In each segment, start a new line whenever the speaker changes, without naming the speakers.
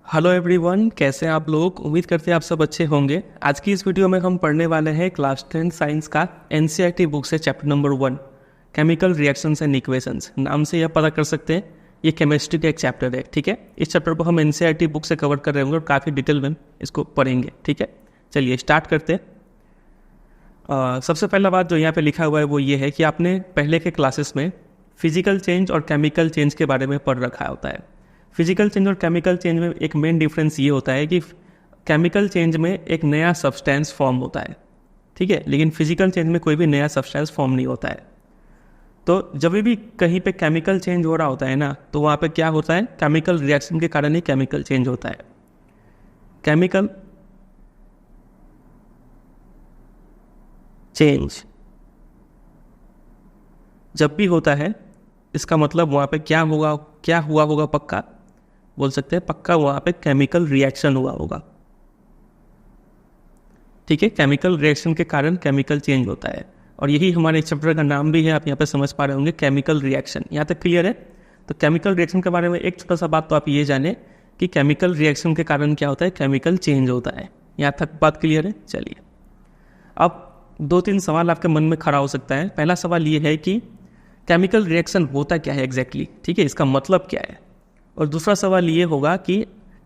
Hello everyone, कैसे हैं आप लोग। उम्मीद करते हैं आप सब अच्छे होंगे। आज की इस वीडियो में हम पढ़ने वाले हैं क्लास 10 साइंस का एनसीईआरटी बुक से chapter number 1 chemical reactions and equations. नाम से यह पता कर सकते हैं ये केमिस्ट्री का एक चैप्टर है। ठीक है, इस चैप्टर को हम एनसीईआरटी बुक से कवर कर रहे होंगे और काफ़ी डिटेल में इसको पढ़ेंगे। ठीक है, चलिए स्टार्ट करते हैं। सबसे पहला बात जो यहाँ पे लिखा हुआ है वो ये है कि आपने पहले के क्लासेस में फिजिकल चेंज और केमिकल चेंज के बारे में पढ़ रखा होता है। फिजिकल चेंज और केमिकल चेंज में एक मेन डिफरेंस ये होता है कि केमिकल चेंज में एक नया सब्सटेंस फॉर्म होता है, ठीक है, लेकिन फिजिकल चेंज में कोई भी नया सब्सटेंस फॉर्म नहीं होता है। तो जब भी कहीं पे केमिकल चेंज हो रहा होता है ना, तो वहाँ पे क्या होता है, केमिकल रिएक्शन के कारण ही केमिकल चेंज होता है। केमिकल चेंज जब भी होता है, इसका मतलब वहाँ पे क्या हुआ होगा, पक्का बोल सकते हैं, पक्का वहाँ पे केमिकल रिएक्शन हुआ होगा। ठीक है, केमिकल रिएक्शन के कारण केमिकल चेंज होता है और यही हमारे चैप्टर का नाम भी है। आप यहाँ पे समझ पा रहे होंगे, केमिकल रिएक्शन। यहाँ तक क्लियर है। तो केमिकल रिएक्शन के बारे में एक छोटा सा बात तो आप ये जाने कि केमिकल रिएक्शन के कारण क्या होता है, केमिकल चेंज होता है। यहाँ तक बात क्लियर है। चलिए, अब 2-3 सवाल आपके मन में खड़ा हो सकता है। पहला सवाल ये है कि केमिकल रिएक्शन होता क्या है एग्जैक्टली, ठीक है, इसका मतलब क्या है। और दूसरा सवाल ये होगा कि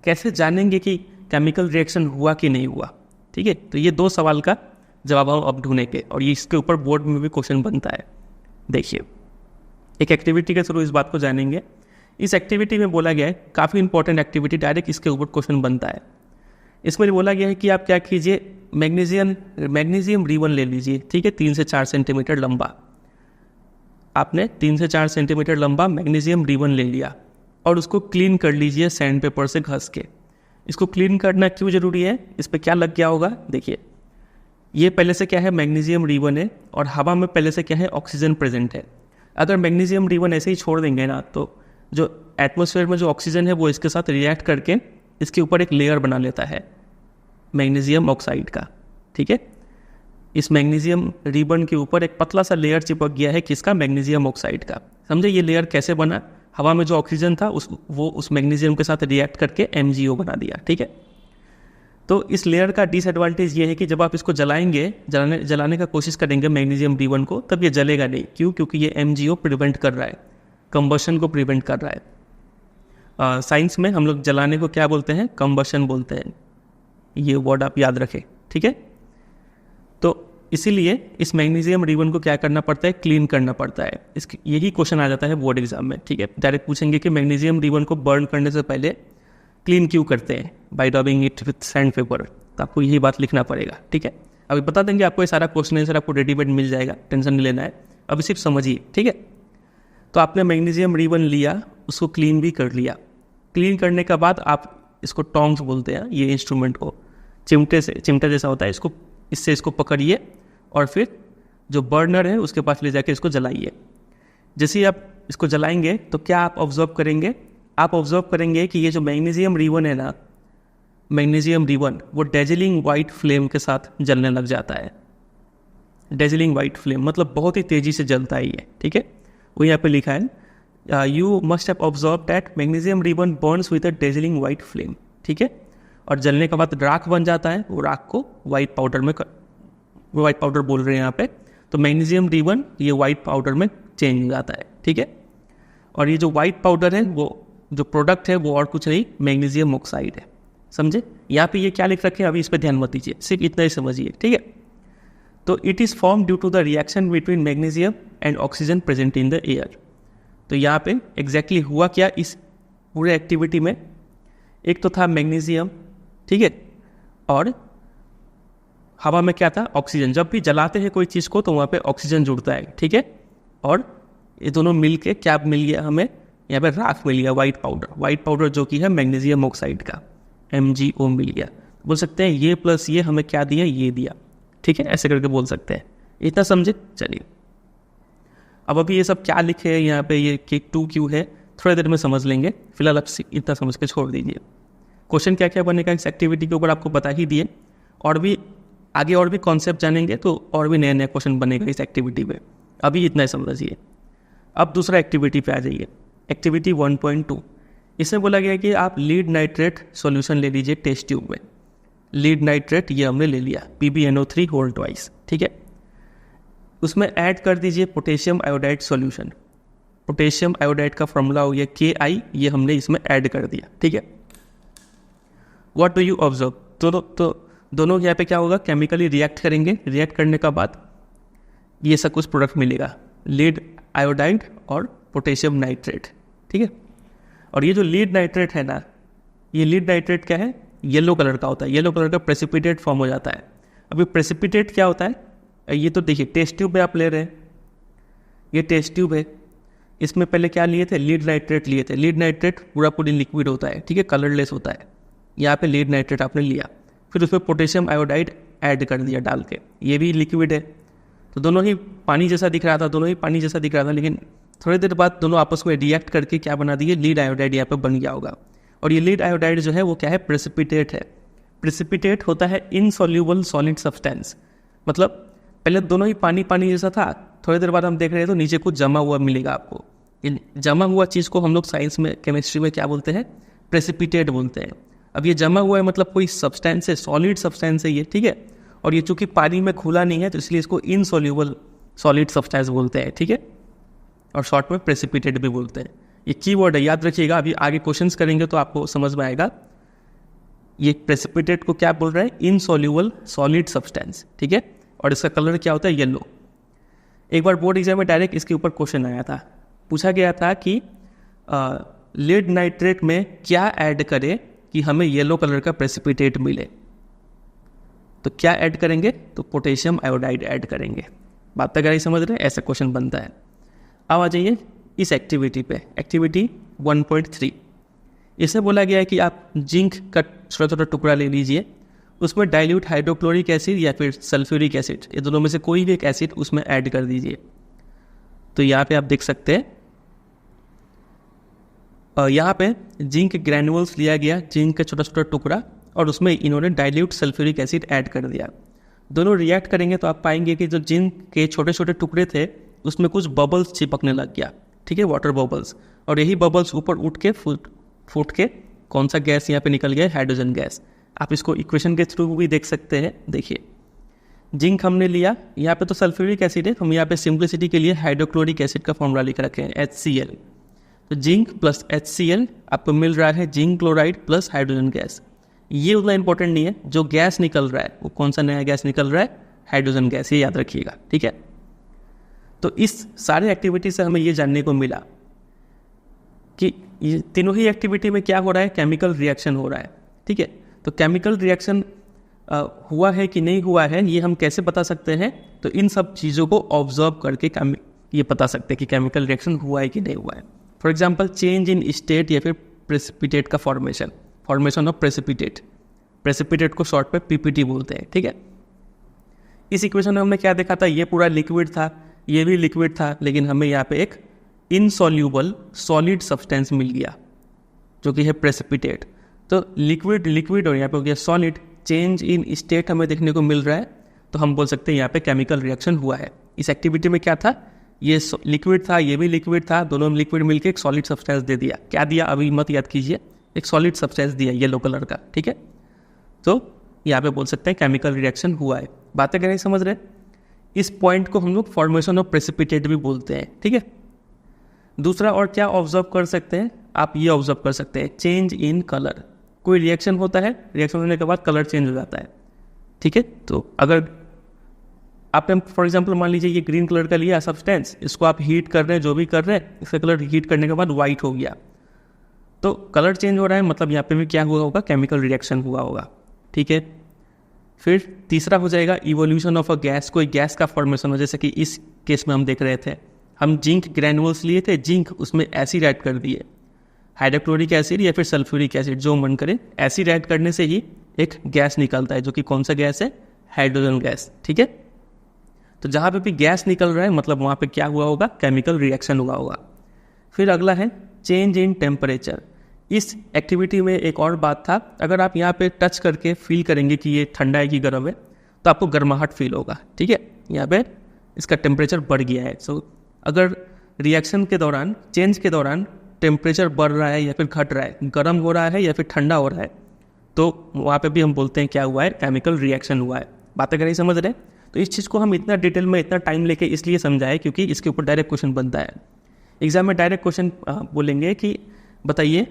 कैसे जानेंगे कि केमिकल रिएक्शन हुआ कि नहीं हुआ। ठीक है, तो ये 2 सवाल का जवाब हम अब ढूंढेंगे और ये इसके ऊपर बोर्ड में भी क्वेश्चन बनता है। देखिए, एक एक्टिविटी के थ्रू इस बात को जानेंगे। इस एक्टिविटी में बोला गया है, काफ़ी इंपॉर्टेंट एक्टिविटी, डायरेक्ट इसके ऊपर क्वेश्चन बनता है। इसमें बोला गया है कि आप क्या कीजिए, मैग्नीशियम रिबन ले लीजिए। ठीक है, 3 से 4 सेंटीमीटर लंबा। आपने 3 से 4 सेंटीमीटर लंबा मैग्नीशियम रिबन ले लिया और उसको क्लीन कर लीजिए सैंड पेपर से घस के। इसको क्लीन करना क्यों ज़रूरी है, इस पर क्या लग गया होगा। देखिए, ये पहले से क्या है, मैग्नीशियम रिबन है और हवा में पहले से क्या है, ऑक्सीजन प्रेजेंट है। अगर मैग्नीशियम रिबन ऐसे ही छोड़ देंगे ना, तो जो एटमॉस्फेयर में जो ऑक्सीजन है वो इसके साथ रिएक्ट करके इसके ऊपर एक लेयर बना लेता है मैग्नीशियम ऑक्साइड का। ठीक है, इस मैग्नीशियम रिबन के ऊपर एक पतला सा लेयर चिपक गया है, किसका, मैग्नीशियम ऑक्साइड का। समझे ये लेयर कैसे बना, हवा में जो ऑक्सीजन था उस मैग्नीशियम के साथ रिएक्ट करके MgO बना दिया। ठीक है, तो इस लेयर का डिसएडवांटेज ये है कि जब आप इसको जलाने का कोशिश करेंगे मैग्नीशियम रिबन को, तब ये जलेगा नहीं। क्यों, क्योंकि ये MgO प्रिवेंट कर रहा है, कंबशन को प्रिवेंट कर रहा है। साइंस में हम लोग जलाने को क्या बोलते हैं, कंबशन बोलते हैं। ये वर्ड आप याद रखें। ठीक है, तो इसीलिए इस मैग्नीशियम रिबन को क्या करना पड़ता है, क्लीन करना पड़ता है। यही क्वेश्चन आ जाता है बोर्ड एग्जाम में। ठीक है, डायरेक्ट पूछेंगे कि मैग्नीशियम रिबन को बर्न करने से पहले क्लीन क्यों करते हैं, bye rubbing it with sand paper. तो आपको यही बात लिखना पड़ेगा। ठीक है, अभी बता देंगे आपको, ये सारा क्वेश्चन आंसर आपको रेडीमेड मिल जाएगा, टेंशन नहीं लेना है। अभी सिर्फ समझिए। ठीक है, तो आपने मैग्नीशियम रिबन लिया, उसको क्लीन भी कर लिया। क्लीन करने के बाद आप इसको टोंग्स बोलते हैं, ये इंस्ट्रूमेंट को, चिमटा जैसा होता है, इससे इसको पकड़िए और फिर जो बर्नर है उसके पास ले जाके इसको जलाइए। जैसे ही आप इसको जलाएंगे तो क्या आप ऑब्जर्व करेंगे, आप ऑब्जर्व करेंगे कि ये जो मैग्नीशियम रिबन है ना, मैग्नीशियम रिबन वो डेजिलिंग वाइट फ्लेम के साथ जलने लग जाता है। डेजिलिंग वाइट फ्लेम मतलब बहुत ही तेज़ी से जलता है ये। ठीक है, वो यहाँ पे लिखा है, you must have observe that magnesium ribbon burns with a dazzling white flame. ठीक है, और जलने के बाद राख बन जाता है, वो राख को वाइट पाउडर बोल रहे हैं यहाँ पे। तो मैग्नीशियम रिबन ये वाइट पाउडर में चेंज हो जाता है। ठीक है, और ये जो वाइट पाउडर है, वो जो प्रोडक्ट है वो और कुछ नहीं, मैग्नीशियम ऑक्साइड है। समझे, यहाँ पे ये क्या लिख रखे हैं, अभी इस पर ध्यान मत दीजिए, सिर्फ इतना ही समझिए। ठीक है, तो it is form due to the reaction between magnesium and oxygen present in the air. तो यहाँ पे एग्जैक्टली हुआ क्या इस पूरे एक्टिविटी में, एक तो था मैग्नीशियम, ठीक है, और हवा में क्या था, ऑक्सीजन। जब भी जलाते हैं कोई चीज़ को तो वहाँ पे ऑक्सीजन जुड़ता है। ठीक है, और ये दोनों मिल के क्या मिल गया हमें, यहाँ पे राख मिल गया, वाइट पाउडर जो कि है मैग्नीशियम ऑक्साइड का, MgO मिल गया। बोल सकते हैं ये प्लस ये हमें क्या दिया, ये दिया। ठीक है, ऐसे करके बोल सकते हैं। इतना समझे। चलिए, अब अभी ये सब क्या लिखे हैं यहाँ पे, ये K2 क्यों है, थोड़ी देर में समझ लेंगे। फिलहाल आप इतना समझ के छोड़ दीजिए। क्वेश्चन क्या क्या बनेगा इस एक्टिविटी के ऊपर आपको बता ही दिए, और भी आगे और भी कॉन्सेप्ट जानेंगे तो और भी नया नया क्वेश्चन बनेगा इस एक्टिविटी में। अभी इतना ही समझिए। अब दूसरा एक्टिविटी पे आ जाइए, एक्टिविटी 1.2। इसमें बोला गया है कि आप लीड नाइट्रेट सॉल्यूशन ले लीजिए टेस्ट ट्यूब में। लीड नाइट्रेट ये हमने ले लिया, PbNO3 होल ट्वाइस, ठीक है। उसमें ऐड कर दीजिए potassium iodide solution. Potassium iodide का फॉर्मूला हो गया Ki, ये हमने इसमें ऐड कर दिया, ठीक है। व्हाट डू यू ऑब्जर्व, दोनों यहाँ पे क्या होगा, केमिकली रिएक्ट करेंगे। रिएक्ट करने का बाद ये सब कुछ प्रोडक्ट मिलेगा, लीड आयोडाइड और पोटेशियम नाइट्रेट, ठीक है। और ये जो लीड नाइट्रेट है ना, ये लीड नाइट्रेट क्या है, येलो कलर का होता है। येलो कलर का प्रेसिपिटेट फॉर्म हो जाता है। अभी प्रेसिपिटेट क्या होता है, ये तो देखिए टेस्ट ट्यूब में आप ले रहे हैं, ये टेस्ट ट्यूब है, इसमें पहले क्या लिए थे, लीड नाइट्रेट लिए थे। लीड नाइट्रेट पूरी लिक्विड होता है, ठीक है, कलरलेस होता है। यहाँ पे लीड नाइट्रेट आपने लिया, फिर उसमें पोटेशियम आयोडाइड ऐड कर दिया डाल के, ये भी लिक्विड है। तो दोनों ही पानी जैसा दिख रहा था, लेकिन थोड़ी देर बाद दोनों आपस में रिएक्ट करके क्या बना दिए, लीड आयोडाइड यहाँ पे बन गया होगा। और ये लीड आयोडाइड जो है वो क्या है, प्रेसिपिटेट है। प्रेसिपिटेट होता है इनसॉल्यूबल सॉलिड सब्सटेंस, मतलब पहले दोनों ही पानी जैसा था, थोड़ी देर बाद हम देख रहे हैं तो नीचे कुछ जमा हुआ मिलेगा आपको। जमा हुआ चीज़ को हम लोग साइंस में, केमिस्ट्री में क्या बोलते हैं, प्रेसिपिटेट बोलते हैं। अब ये जमा हुआ है मतलब कोई सब्सटेंस है, सॉलिड सब्सटेंस है ये, ठीक है। और ये चूंकि पानी में खुला नहीं है तो इसलिए इसको इनसॉल्यूबल सॉलिड सब्सटेंस बोलते हैं, ठीक है। और शॉर्ट में प्रेसिपिटेट भी बोलते हैं। ये कीवर्ड है, याद रखिएगा, अभी आगे क्वेश्चंस करेंगे तो आपको समझ में आएगा। ये प्रेसिपिटेट को क्या बोल रहे हैं, इनसॉल्यूबल सॉलिड सब्सटेंस, ठीक है। और इसका कलर क्या होता है, येलो। एक बार बोर्ड एग्जाम में डायरेक्ट इसके ऊपर क्वेश्चन आया था, पूछा गया था कि लीड नाइट्रेट में क्या ऐड करें कि हमें येलो कलर का प्रेसिपिटेट मिले। तो क्या ऐड करेंगे, तो पोटेशियम आयोडाइड ऐड करेंगे। बात तक आई समझ रहे हैं, ऐसा क्वेश्चन बनता है। अब आ जाइए इस एक्टिविटी पे, एक्टिविटी 1.3। इसे बोला गया है कि आप जिंक का छोटा छोटा टुकड़ा ले लीजिए, उसमें डाइल्यूट हाइड्रोक्लोरिक एसिड या फिर सल्फ्यूरिक एसिड, ये दोनों में से कोई भी एक एसिड उसमें ऐड कर दीजिए। तो यहाँ पे आप देख सकते हैं, यहाँ पे जिंक ग्रैनुअल्स लिया गया, जिंक का छोटा छोटा टुकड़ा, और उसमें इन्होंने डाइल्यूट सल्फ्यूरिक एसिड ऐड कर दिया। दोनों रिएक्ट करेंगे तो आप पाएंगे कि जो जिंक के छोटे छोटे टुकड़े थे उसमें कुछ बबल्स चिपकने लग गया, ठीक है, वाटर बबल्स। और यही बबल्स ऊपर उठ के फूट के कौन सा गैस यहाँ पे निकल गया, हाइड्रोजन गैस। आप इसको इक्वेशन के थ्रू भी देख सकते हैं। देखिए जिंक हमने लिया, यहाँ पे तो सल्फ्यूरिक एसिड है, हम यहाँ पे सिंप्लिसिटी के लिए हाइड्रोक्लोरिक एसिड का फॉर्मूला लिख रखे हैं, HCl। तो जिंक प्लस HCl आपको मिल रहा है zinc chloride plus hydrogen gas. ये उतना इंपॉर्टेंट नहीं है, जो गैस निकल रहा है वो कौन सा नया गैस निकल रहा है, हाइड्रोजन गैस, ये याद रखिएगा, ठीक है। तो इस सारे एक्टिविटी से हमें ये जानने को मिला कि ये तीनों ही एक्टिविटी में क्या हो रहा है, केमिकल रिएक्शन हो रहा है, ठीक है। तो केमिकल रिएक्शन हुआ है कि नहीं हुआ है, ये हम कैसे बता सकते हैं, तो इन सब चीज़ों को ऑब्जर्व करके ये बता सकते हैं कि केमिकल रिएक्शन हुआ है कि नहीं हुआ है। For example change in state या फिर प्रेसिपिटेट का फॉर्मेशन ऑफ प्रेसिपिटेट को शॉर्ट पे PPT बोलते हैं, ठीक है। इस इक्वेशन में हमने क्या देखा था, ये पूरा लिक्विड था, ये भी लिक्विड था, लेकिन हमें यहाँ पे एक इनसॉल्यूबल सॉलिड सब्सटेंस मिल गया जो कि है प्रेसिपिटेट। तो लिक्विड और यहाँ पे हो गया सॉलिड, चेंज इन स्टेट हमें देखने को मिल रहा है, तो हम बोल सकते हैं यहाँ पे केमिकल रिएक्शन हुआ है। इस एक्टिविटी में क्या था, ये लिक्विड था, ये भी लिक्विड था, दोनों लिक्विड मिलके एक सॉलिड सब्सटेंस दे दिया। क्या दिया अभी मत याद कीजिए, एक सॉलिड सब्सटेंस दिया येलो कलर का, ठीक है। तो यहाँ पे बोल सकते हैं केमिकल रिएक्शन हुआ है। बातें करें समझ रहे, इस पॉइंट को हम लोग फॉर्मेशन ऑफ प्रेसिपिटेट भी बोलते हैं, ठीक है। दूसरा और क्या ऑब्जर्व कर सकते हैं, आप ये ऑब्जर्व कर सकते हैं चेंज इन कलर। कोई रिएक्शन होता है, रिएक्शन होने के बाद कलर चेंज हो जाता है, ठीक है। तो अगर आपने फॉर एग्जांपल मान लीजिए ये ग्रीन कलर का लिया सब्सटेंस, इसको आप हीट कर रहे हैं, जो भी कर रहे हैं, इसका कलर हीट करने के बाद वाइट हो गया, तो कलर चेंज हो रहा है, मतलब यहाँ पे भी क्या हुआ होगा, केमिकल रिएक्शन हुआ होगा, ठीक है। फिर तीसरा हो जाएगा इवोल्यूशन ऑफ अ गैस, कोई गैस का फॉर्मेशन हो, जैसे कि इस केस में हम देख रहे थे, हम जिंक ग्रैनुअल्स लिए थे, जिंक उसमें एसिड ऐड कर दिए, हाइड्रोक्लोरिक एसिड या फिर सल्फ्यूरिक एसिड, जो मन करे, एसिड ऐड करने से ही एक गैस निकलता है, जो कि कौन सा गैस है, हाइड्रोजन गैस, ठीक है। तो जहाँ पे भी गैस निकल रहा है मतलब वहाँ पे क्या हुआ होगा, केमिकल रिएक्शन हुआ होगा। फिर अगला है चेंज इन टेम्परेचर। इस एक्टिविटी में एक और बात था, अगर आप यहाँ पे टच करके फील करेंगे कि ये ठंडा है कि गर्म है, तो आपको गर्माहट फील होगा, ठीक है। यहाँ पे इसका टेम्परेचर बढ़ गया है। सो अगर रिएक्शन के दौरान, चेंज के दौरान टेम्परेचर बढ़ रहा है या फिर घट रहा है, गर्म हो रहा है या फिर ठंडा हो रहा है, तो वहाँ पे भी हम बोलते हैं क्या हुआ है, केमिकल रिएक्शन हुआ है। बातें करें समझ रहे हैं? तो इस चीज़ को हम इतना डिटेल में इतना टाइम लेके इसलिए समझाए क्योंकि इसके ऊपर डायरेक्ट क्वेश्चन बनता है एग्जाम में। डायरेक्ट क्वेश्चन बोलेंगे कि बताइए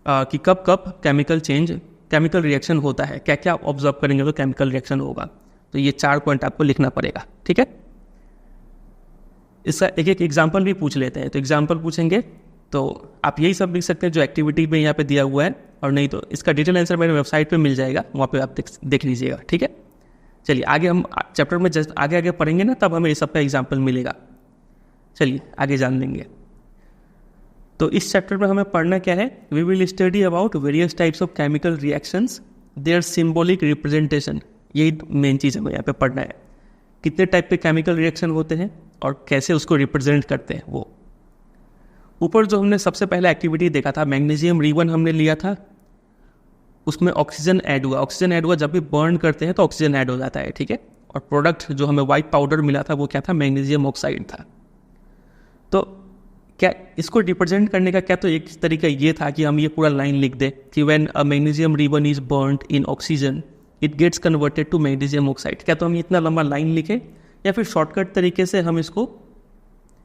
कि कब कब केमिकल रिएक्शन होता है, क्या क्या ऑब्जर्व करेंगे तो केमिकल रिएक्शन होगा। तो ये 4 पॉइंट आपको लिखना पड़ेगा, ठीक है। इसका एक एक एग्जाम्पल भी पूछ लेते हैं। तो एग्जाम्पल पूछेंगे तो आप यही सब लिख सकते हैं जो एक्टिविटी में यहाँ पे दिया हुआ है, और नहीं तो इसका डिटेल आंसर मेरे वेबसाइट पे मिल जाएगा, वहाँ पे आप देख लीजिएगा, ठीक है। चलिए आगे हम चैप्टर में जस्ट आगे पढ़ेंगे ना, तब हमें इस सब का एग्जाम्पल मिलेगा। चलिए आगे जान लेंगे। तो इस चैप्टर में हमें पढ़ना क्या है, we will study about various types of chemical reactions, their symbolic representation. यही मेन चीज़ हमें यहाँ पे पढ़ना है, कितने टाइप के केमिकल रिएक्शन होते हैं और कैसे उसको रिप्रेजेंट करते हैं। वो ऊपर जो हमने सबसे पहला एक्टिविटी देखा था, मैग्नीशियम रिबन हमने लिया था, उसमें ऑक्सीजन ऐड हुआ। जब भी बर्न करते हैं तो ऑक्सीजन ऐड हो जाता है, ठीक है। और प्रोडक्ट जो हमें वाइट पाउडर मिला था वो क्या था, मैग्नीशियम ऑक्साइड था। तो क्या इसको रिप्रेजेंट करने का क्या, तो एक तरीका ये था कि हम ये पूरा लाइन लिख दें कि when a magnesium ribbon is burned in oxygen it gets converted to magnesium oxide. क्या तो हम इतना लंबा लाइन लिखें, या फिर शॉर्टकट तरीके से हम इसको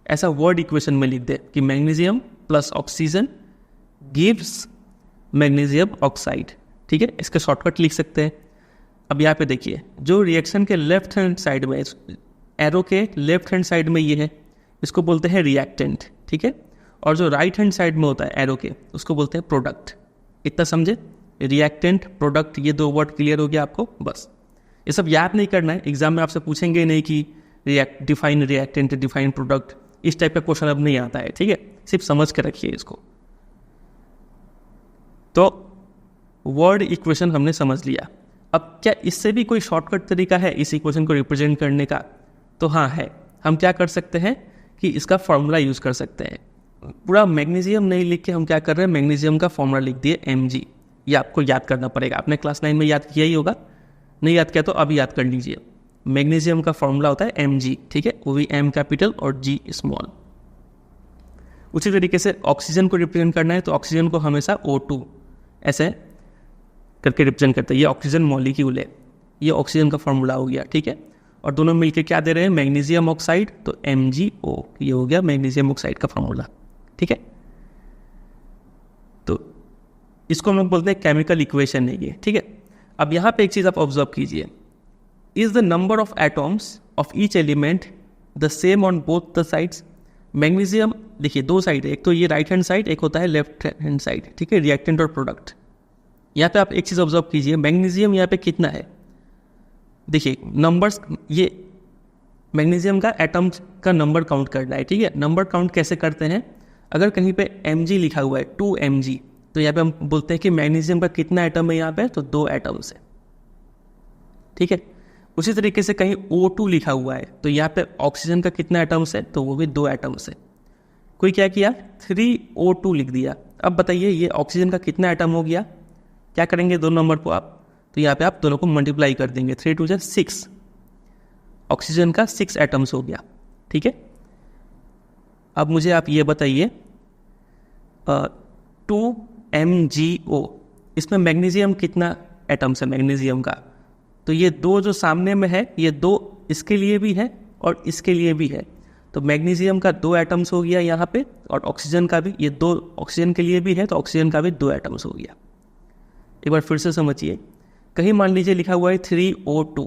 ऐसा वर्ड इक्वेशन में लिख दें कि magnesium plus oxygen gives magnesium oxide, ठीक है। इसका शॉर्टकट लिख सकते हैं। अब यहाँ पे देखिए, जो रिएक्शन के लेफ्ट हैंड साइड में, एरो के लेफ्ट हैंड साइड में ये है, इसको बोलते हैं रिएक्टेंट, ठीक है। और जो राइट हैंड साइड में होता है एरो के, उसको बोलते हैं प्रोडक्ट। इतना समझे, रिएक्टेंट प्रोडक्ट, ये 2 वर्ड क्लियर हो गया आपको। बस ये सब याद नहीं करना है, एग्जाम में आपसे पूछेंगे नहीं कि डिफाइन रिएक्टेंट, डिफाइन प्रोडक्ट, इस टाइप का क्वेश्चन अब नहीं आता है, ठीक है। सिर्फ समझ के रखिए इसको। तो वर्ड इक्वेशन हमने समझ लिया। अब क्या इससे भी कोई शॉर्टकट तरीका है इस इक्वेशन को रिप्रेजेंट करने का? तो हाँ है। हम क्या कर सकते हैं कि इसका फॉर्मूला यूज़ कर सकते हैं। पूरा मैग्नीशियम नहीं लिख के हम क्या कर रहे हैं, मैग्नीशियम का फॉर्मूला लिख दिए Mg। ये आपको याद करना पड़ेगा, आपने क्लास 9 में याद किया ही होगा, नहीं याद किया तो अभी याद कर लीजिए। मैग्नीशियम का फॉर्मूला होता है Mg, ठीक है, वो भी M कैपिटल और G स्मॉल। उसी तरीके से ऑक्सीजन को रिप्रेजेंट करना है तो ऑक्सीजन को हमेशा O2 ऐसे करके रिप्रेजेंट करते हैं। ये ऑक्सीजन मॉलिक्यूल है, ये ऑक्सीजन का फॉर्मूला हो गया, ठीक है। और दोनों मिलके क्या दे रहे हैं, मैग्नीशियम ऑक्साइड, तो MgO, ये हो गया मैग्नीशियम ऑक्साइड का फॉर्मूला, ठीक है। तो इसको हम लोग बोलते हैं केमिकल इक्वेशन है ये, ठीक है। अब यहाँ पे एक चीज़ आप ऑब्जर्व कीजिए, is the number of atoms of each element the same on both the sides. Magnesium देखिए 2 साइड है, एक तो ये राइट हैंड साइड, एक होता है लेफ्ट हैंड साइड, ठीक है, रिएक्टेंट और प्रोडक्ट। यहाँ पे आप एक चीज़ ऑब्जर्व कीजिए, मैग्नीशियम यहाँ पे कितना है, देखिए नंबर्स, ये मैग्नीशियम का एटम्स का नंबर काउंट करना है, ठीक है। नंबर काउंट कैसे करते हैं, अगर कहीं पे Mg लिखा हुआ है 2 Mg, तो यहाँ पे हम बोलते हैं कि मैग्नीशियम का कितना एटम है यहाँ पे, तो 2 एटम्स है, ठीक है। उसी तरीके से कहीं O2 लिखा हुआ है तो यहाँ पे ऑक्सीजन का कितना एटम्स है, तो वो भी 2 एटम्स है। कोई क्या किया, 3O2 लिख दिया। अब बताइए ये ऑक्सीजन का कितना एटम हो गया, क्या करेंगे 2 नंबर को आप, तो यहाँ पे आप दोनों को मल्टीप्लाई कर देंगे, 3 2 6, ऑक्सीजन का 6 एटम्स हो गया, ठीक है। अब मुझे आप ये बताइए 2MgO, इसमें मैग्नीशियम कितना एटम्स है मैग्नीशियम का, तो ये 2 जो सामने में है, ये 2 इसके लिए भी है और इसके लिए भी है, तो मैग्नीशियम का 2 एटम्स हो गया यहाँ पे, और ऑक्सीजन का भी, ये 2 ऑक्सीजन के लिए भी है तो ऑक्सीजन का भी 2 एटम्स हो गया। एक बार फिर से समझिए, कहीं मान लीजिए लिखा हुआ है 3O2,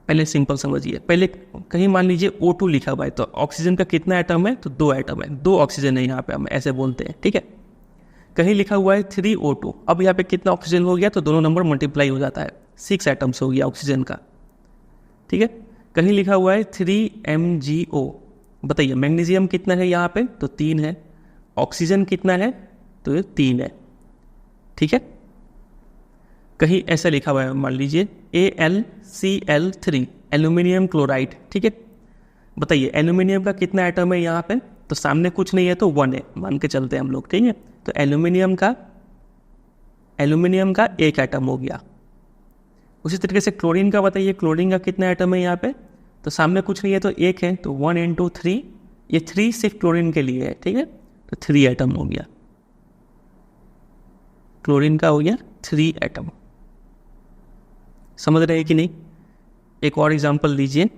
पहले सिंपल समझिए, पहले कहीं मान लीजिए O2 लिखा हुआ है तो ऑक्सीजन का कितना एटम है, तो 2 एटम है, 2 ऑक्सीजन है यहाँ पे, हम ऐसे बोलते हैं, ठीक है। कहीं लिखा हुआ है 3O2, अब यहाँ पे कितना ऑक्सीजन हो गया, तो दोनों नंबर मल्टीप्लाई हो जाता है, 6 एटम्स हो गया ऑक्सीजन का, ठीक है। कहीं लिखा हुआ है 3MgO, बताइए मैग्नीशियम कितना है यहाँ पे, तो 3 है, ऑक्सीजन कितना है, तो ये 3 है, ठीक है। कहीं ऐसा लिखा हुआ है, मान लीजिए AlCl3, एल्यूमिनियम क्लोराइड, ठीक है। बताइए एल्यूमिनियम का कितना एटम है यहाँ पे, तो सामने कुछ नहीं है तो 1 है, मान के चलते हैं हम लोग, ठीक है। तो एल्यूमिनियम का 1 एटम हो गया। उसी तरीके से क्लोरीन का बताइए, क्लोरीन का कितना एटम है यहाँ पे, तो सामने कुछ नहीं है तो 1 है, तो 1 × 3 ये 3 सिर्फ क्लोरीन के लिए है, ठीक है। तो 3 एटम हो गया, क्लोरीन का हो गया 3 एटम। समझ रहे हैं कि नहीं? एक और एग्जांपल लीजिए,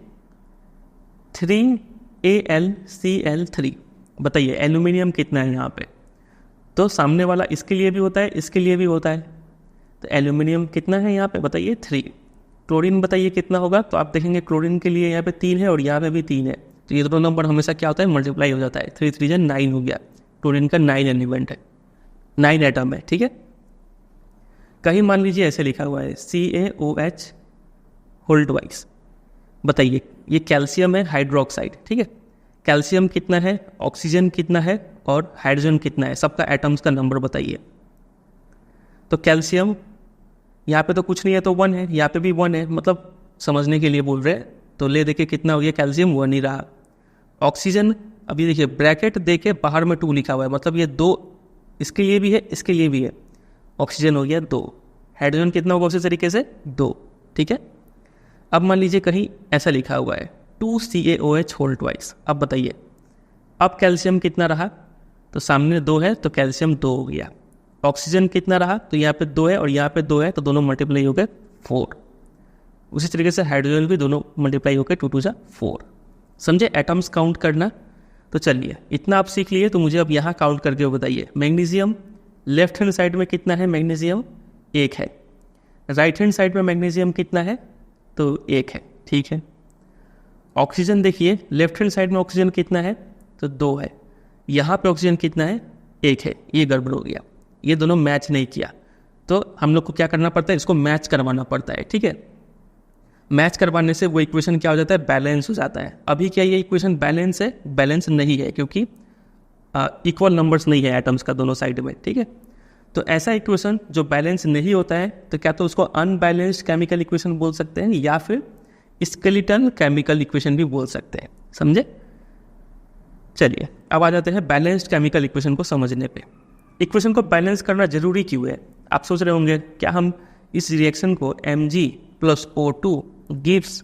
3AlCl3। बताइए एल्यूमिनियम कितना है यहाँ पे? तो सामने वाला इसके लिए भी होता है, इसके लिए भी होता है। तो एल्यूमिनियम कितना है यहाँ पे बताइए? 3। क्लोरीन बताइए कितना होगा? तो आप देखेंगे क्लोरीन के लिए यहाँ पे 3 है और यहाँ पे भी 3 है। तो ये दोनों नंबर हमेशा क्या होता है? मल्टीप्लाई हो जाता है। 3 3 9 हो गया। क्लोरीन का 9 एलिमेंट है, 9 एटम है, ठीक है। कहीं मान लीजिए ऐसे लिखा हुआ है CaOH होल्ड वाइज। बताइए ये कैल्शियम है हाइड्रोक्साइड, ठीक है। कैल्शियम कितना है, ऑक्सीजन कितना है और हाइड्रोजन कितना है, सबका एटम्स का नंबर बताइए। तो कैल्शियम यहाँ पे तो कुछ नहीं है तो 1 है, यहाँ पे भी 1 है, मतलब समझने के लिए बोल रहे हैं। तो ले देखिए कितना हो गया, कैल्शियम 1 ही रहा। ऑक्सीजन अभी देखिए ब्रैकेट देके बाहर में 2 लिखा हुआ है, मतलब ये 2 इसके लिए भी है, इसके लिए भी है। ऑक्सीजन हो गया 2, हाइड्रोजन कितना होगा उसी तरीके से 2, ठीक है। अब मान लीजिए कहीं ऐसा लिखा हुआ है 2CaOH होल ट्वाइस। अब बताइए अब कैल्शियम कितना रहा? तो सामने 2 है तो कैल्शियम 2 हो गया। ऑक्सीजन कितना रहा? तो यहाँ पे 2 है और यहाँ पे 2 है, तो दोनों मल्टीप्लाई हो गए 4। उसी तरीके से हाइड्रोजन भी दोनों मल्टीप्लाई हो गए 2 2 जा 4। समझे एटम्स काउंट करना? तो चलिए इतना आप सीख लिए, तो मुझे अब यहाँ काउंट करके बताइए। मैग्नीशियम लेफ्ट हैंड साइड में कितना है? मैग्नीशियम 1 है। राइट हैंड साइड में मैग्नीशियम कितना है? तो 1 है, ठीक है। ऑक्सीजन देखिए लेफ्ट हैंड साइड में ऑक्सीजन कितना है? तो 2 है। यहाँ पे ऑक्सीजन कितना है? 1 है। ये गड़बड़ हो गया, ये दोनों मैच नहीं किया। तो हम लोग को क्या करना पड़ता है? इसको मैच करवाना पड़ता है, ठीक है। मैच करवाने से वो इक्वेशन क्या हो जाता है? बैलेंस हो जाता है। अभी क्या ये इक्वेशन बैलेंस है? बैलेंस नहीं है, क्योंकि इक्वल नंबर्स नहीं है एटम्स का दोनों साइड में, ठीक है। तो ऐसा इक्वेशन जो बैलेंस नहीं होता है, तो क्या तो उसको अनबैलेंस्ड केमिकल इक्वेशन बोल सकते हैं या फिर स्केलेटल केमिकल इक्वेशन भी बोल सकते हैं। समझे? चलिए अब आ जाते हैं बैलेंस्ड केमिकल इक्वेशन को समझने पे। इक्वेशन को बैलेंस करना जरूरी क्यों है? आप सोच रहे होंगे क्या हम इस रिएक्शन को Mg+O2 गिव्स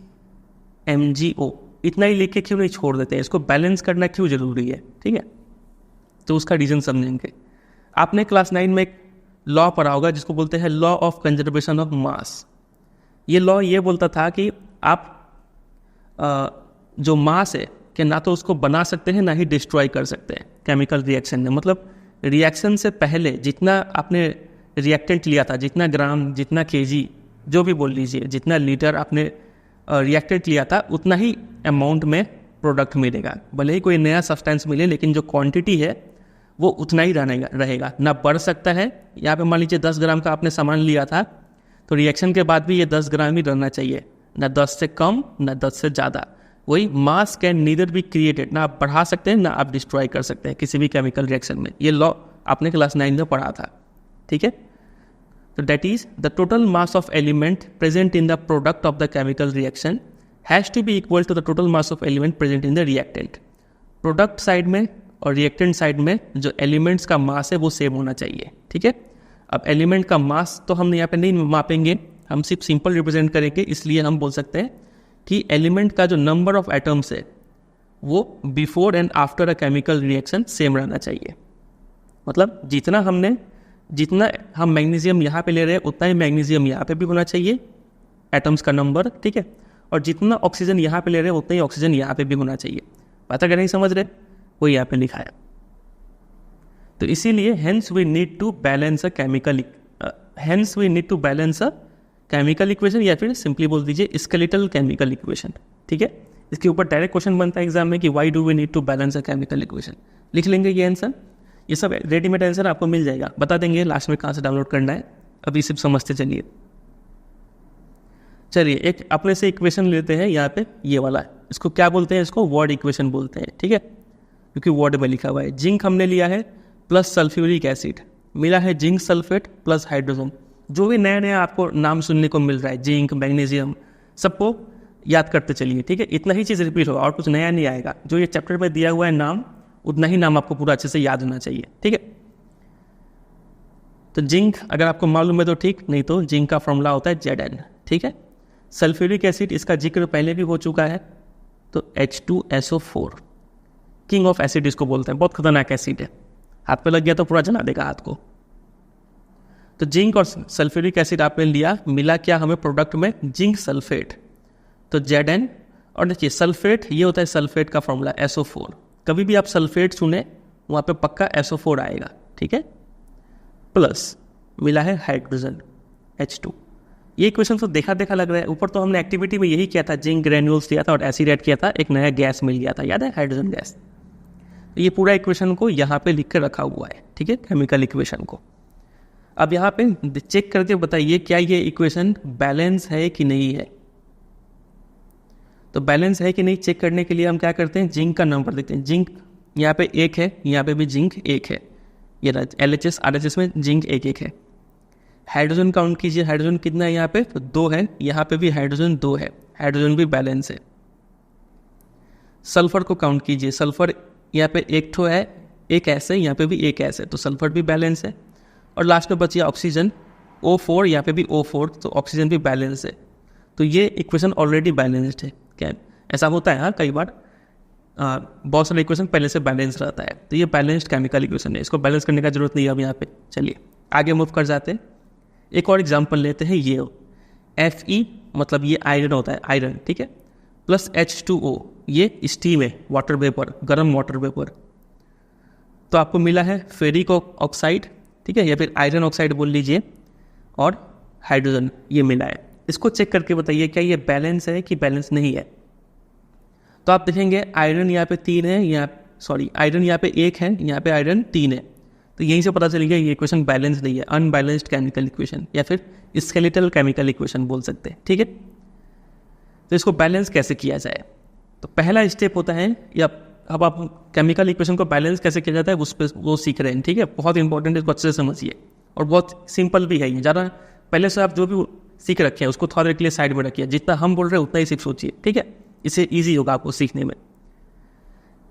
MgO इतना ही लिख के क्यों नहीं छोड़ देते हैं? इसको बैलेंस करना क्यों जरूरी है? ठीक है, तो उसका रीज़न समझेंगे। आपने क्लास 9 में एक लॉ पढ़ा होगा जिसको बोलते हैं law of conservation of mass. ये लॉ ये बोलता था कि आप जो मास है कि ना तो उसको बना सकते हैं ना ही डिस्ट्रॉय कर सकते हैं केमिकल रिएक्शन में। मतलब रिएक्शन से पहले जितना आपने रिएक्टेंट लिया था, जितना ग्राम, जितना केजी, जो भी बोल लीजिए, जितना लीटर आपने रिएक्टेंट लिया था, उतना ही अमाउंट में प्रोडक्ट मिलेगा। भले ही कोई नया सब्सटेंस मिले, लेकिन जो क्वांटिटी है वो उतना ही रहेगा, ना बढ़ सकता है। यहाँ पे मान लीजिए 10 ग्राम का आपने सामान लिया था, तो रिएक्शन के बाद भी ये 10 ग्राम ही रहना चाहिए, ना 10 से कम ना 10 से ज़्यादा। वही मास कैन नीदर बी क्रिएटेड, ना आप बढ़ा सकते हैं ना आप डिस्ट्रॉय कर सकते हैं किसी भी केमिकल रिएक्शन में। ये लॉ आपने क्लास 9 में पढ़ा था, ठीक है। तो that is the total mass of element present in the product of the chemical reaction has to be equal to the total mass of element present in the reactant. Product side में और reactant side में जो elements का मास है वो same होना चाहिए, ठीक है। अब एलिमेंट का मास तो हम यहाँ पे नहीं मापेंगे, हम सिर्फ सिंपल रिप्रेजेंट करेंगे। इसलिए हम बोल सकते हैं कि एलिमेंट का जो नंबर ऑफ एटम्स है वो before and after a chemical reaction same रहना चाहिए। मतलब जितना हम मैग्नीशियम यहाँ पे ले रहे हैं उतना ही मैग्नीशियम यहाँ पे भी होना चाहिए, एटम्स का नंबर, ठीक है। और जितना ऑक्सीजन यहाँ पे ले रहे हैं उतना ही ऑक्सीजन यहाँ पे भी होना चाहिए। बात अगर नहीं समझ रहे, वो यहाँ पे लिखा है। तो इसीलिए hence we need to balance a chemical equation, या फिर सिंपली बोल दीजिए स्केलेटल केमिकल इक्वेशन, ठीक है। इसके ऊपर डायरेक्ट क्वेश्चन बनता है एग्जाम में कि why do we need to balance a chemical equation. लिख लेंगे ये आंसर, ये सब रेडीमेड आंसर आपको मिल जाएगा, बता देंगे लास्ट में कहाँ से डाउनलोड करना है। अभी सिर्फ समझते चलिए। चलिए एक अपने से इक्वेशन लेते हैं, यहाँ पे ये वाला है, इसको क्या बोलते हैं? इसको वर्ड इक्वेशन बोलते हैं, ठीक है, क्योंकि वर्ड में लिखा हुआ है। जिंक हमने लिया है प्लस सल्फ्यूरिक एसिड, मिला है जिंक सल्फेट प्लस हाइड्रोजन। जो भी नया नया आपको नाम सुनने को मिल रहा है, जिंक, मैग्नीशियम, सबको याद करते चलिए, ठीक है। इतना ही चीज़ रिपीट होगा और कुछ नया नहीं आएगा। जो ये चैप्टर में दिया हुआ है नाम, उतना ही नाम आपको पूरा अच्छे से याद होना चाहिए, ठीक है। तो जिंक अगर आपको मालूम है तो ठीक, नहीं तो जिंक का फॉर्मूला होता है Zn, ठीक है। सल्फ्यूरिक एसिड, इसका जिक्र पहले भी हो चुका है, तो H2SO4। किंग ऑफ एसिड इसको बोलते हैं, बहुत खतरनाक एसिड है, हाथ पे लग गया तो पूरा जला देगा हाथ को। तो जिंक और सल्फ्यूरिक एसिड आपने लिया, मिला क्या हमें प्रोडक्ट में, जिंक सल्फेट, तो Zn। और देखिए सल्फेट ये होता है सल्फेट का फॉर्मूला SO4, कभी भी आप सल्फेट सुने वहाँ पे पक्का SO4 आएगा, ठीक है। प्लस मिला है हाइड्रोजन H2। ये इक्वेशन तो देखा देखा लग रहा है, ऊपर तो हमने एक्टिविटी में यही किया था, जिंक ग्रेन्यूल्स लिया था और एसिड ऐड किया था, एक नया गैस मिल गया था, याद है, हाइड्रोजन गैस। तो ये पूरा इक्वेशन को यहाँ पे लिख कर रखा हुआ है, ठीक है, केमिकल इक्वेशन को। अब यहाँ पे चेक करके बताइए क्या ये इक्वेशन बैलेंस है कि नहीं है। तो बैलेंस है कि नहीं चेक करने के लिए हम क्या करते हैं, जिंक का नंबर देखते हैं। जिंक यहाँ पे 1 है, यहाँ पे भी जिंक 1 है, ये LHS RHS में जिंक 1 है। हाइड्रोजन काउंट कीजिए, हाइड्रोजन कितना है यहाँ पे, तो 2 है, यहाँ पे भी हाइड्रोजन 2 है, हाइड्रोजन भी बैलेंस है। सल्फर को काउंट कीजिए, सल्फर यहाँ पे 1 ठो है, 1 ऐसे, यहाँ पे भी 1 ऐसे, तो सल्फर भी बैलेंस है। और लास्ट में बची ऑक्सीजन O4, यहाँ पे भी O4, तो ऑक्सीजन भी बैलेंस है। तो ये इक्वेशन ऑलरेडी बैलेंस्ड है। क्या ऐसा होता है, हाँ, कई बार बहुत सारे इक्वेशन पहले से बैलेंस रहता है, तो ये बैलेंस्ड केमिकल इक्वेशन है, इसको बैलेंस करने का जरूरत नहीं है अब यहाँ पे। चलिए आगे मूव कर जाते हैं, एक और एग्जाम्पल लेते हैं। ये Fe मतलब ये आयरन होता है, आयरन, ठीक है, प्लस H2O ये स्टीम है, वाटर वेपर, गर्म वाटर वेपर। तो आपको मिला है फेरिक ऑक्साइड, ठीक है, या फिर आयरन ऑक्साइड बोल लीजिए, और हाइड्रोजन ये मिला है। इसको चेक करके बताइए क्या ये बैलेंस है कि बैलेंस नहीं है। तो आप देखेंगे आयरन यहाँ पे 3 है, आयरन यहाँ पे 1 है, यहाँ पे आयरन 3 है, तो यहीं से पता चल गया ये इक्वेशन बैलेंस नहीं है, अनबैलेंस्ड केमिकल इक्वेशन या फिर स्केलेटल केमिकल इक्वेशन बोल सकते हैं, ठीक है। तो इसको बैलेंस कैसे किया जाए, तो पहला स्टेप होता है, या अब आप केमिकल इक्वेशन को बैलेंस कैसे किया जाता है उस पर वो सीख रहे हैं, ठीक है, बहुत इंपॉर्टेंट है, इसको अच्छे से समझिए, और बहुत सिंपल भी है ये, ज़्यादा पहले से आप जो भी सीख रखे हैं उसको थोड़ा देर के लिए साइड में रखिए, जितना हम बोल रहे हैं उतना ही सिर्फ सोचिए, ठीक है, इससे ईजी होगा आपको सीखने में।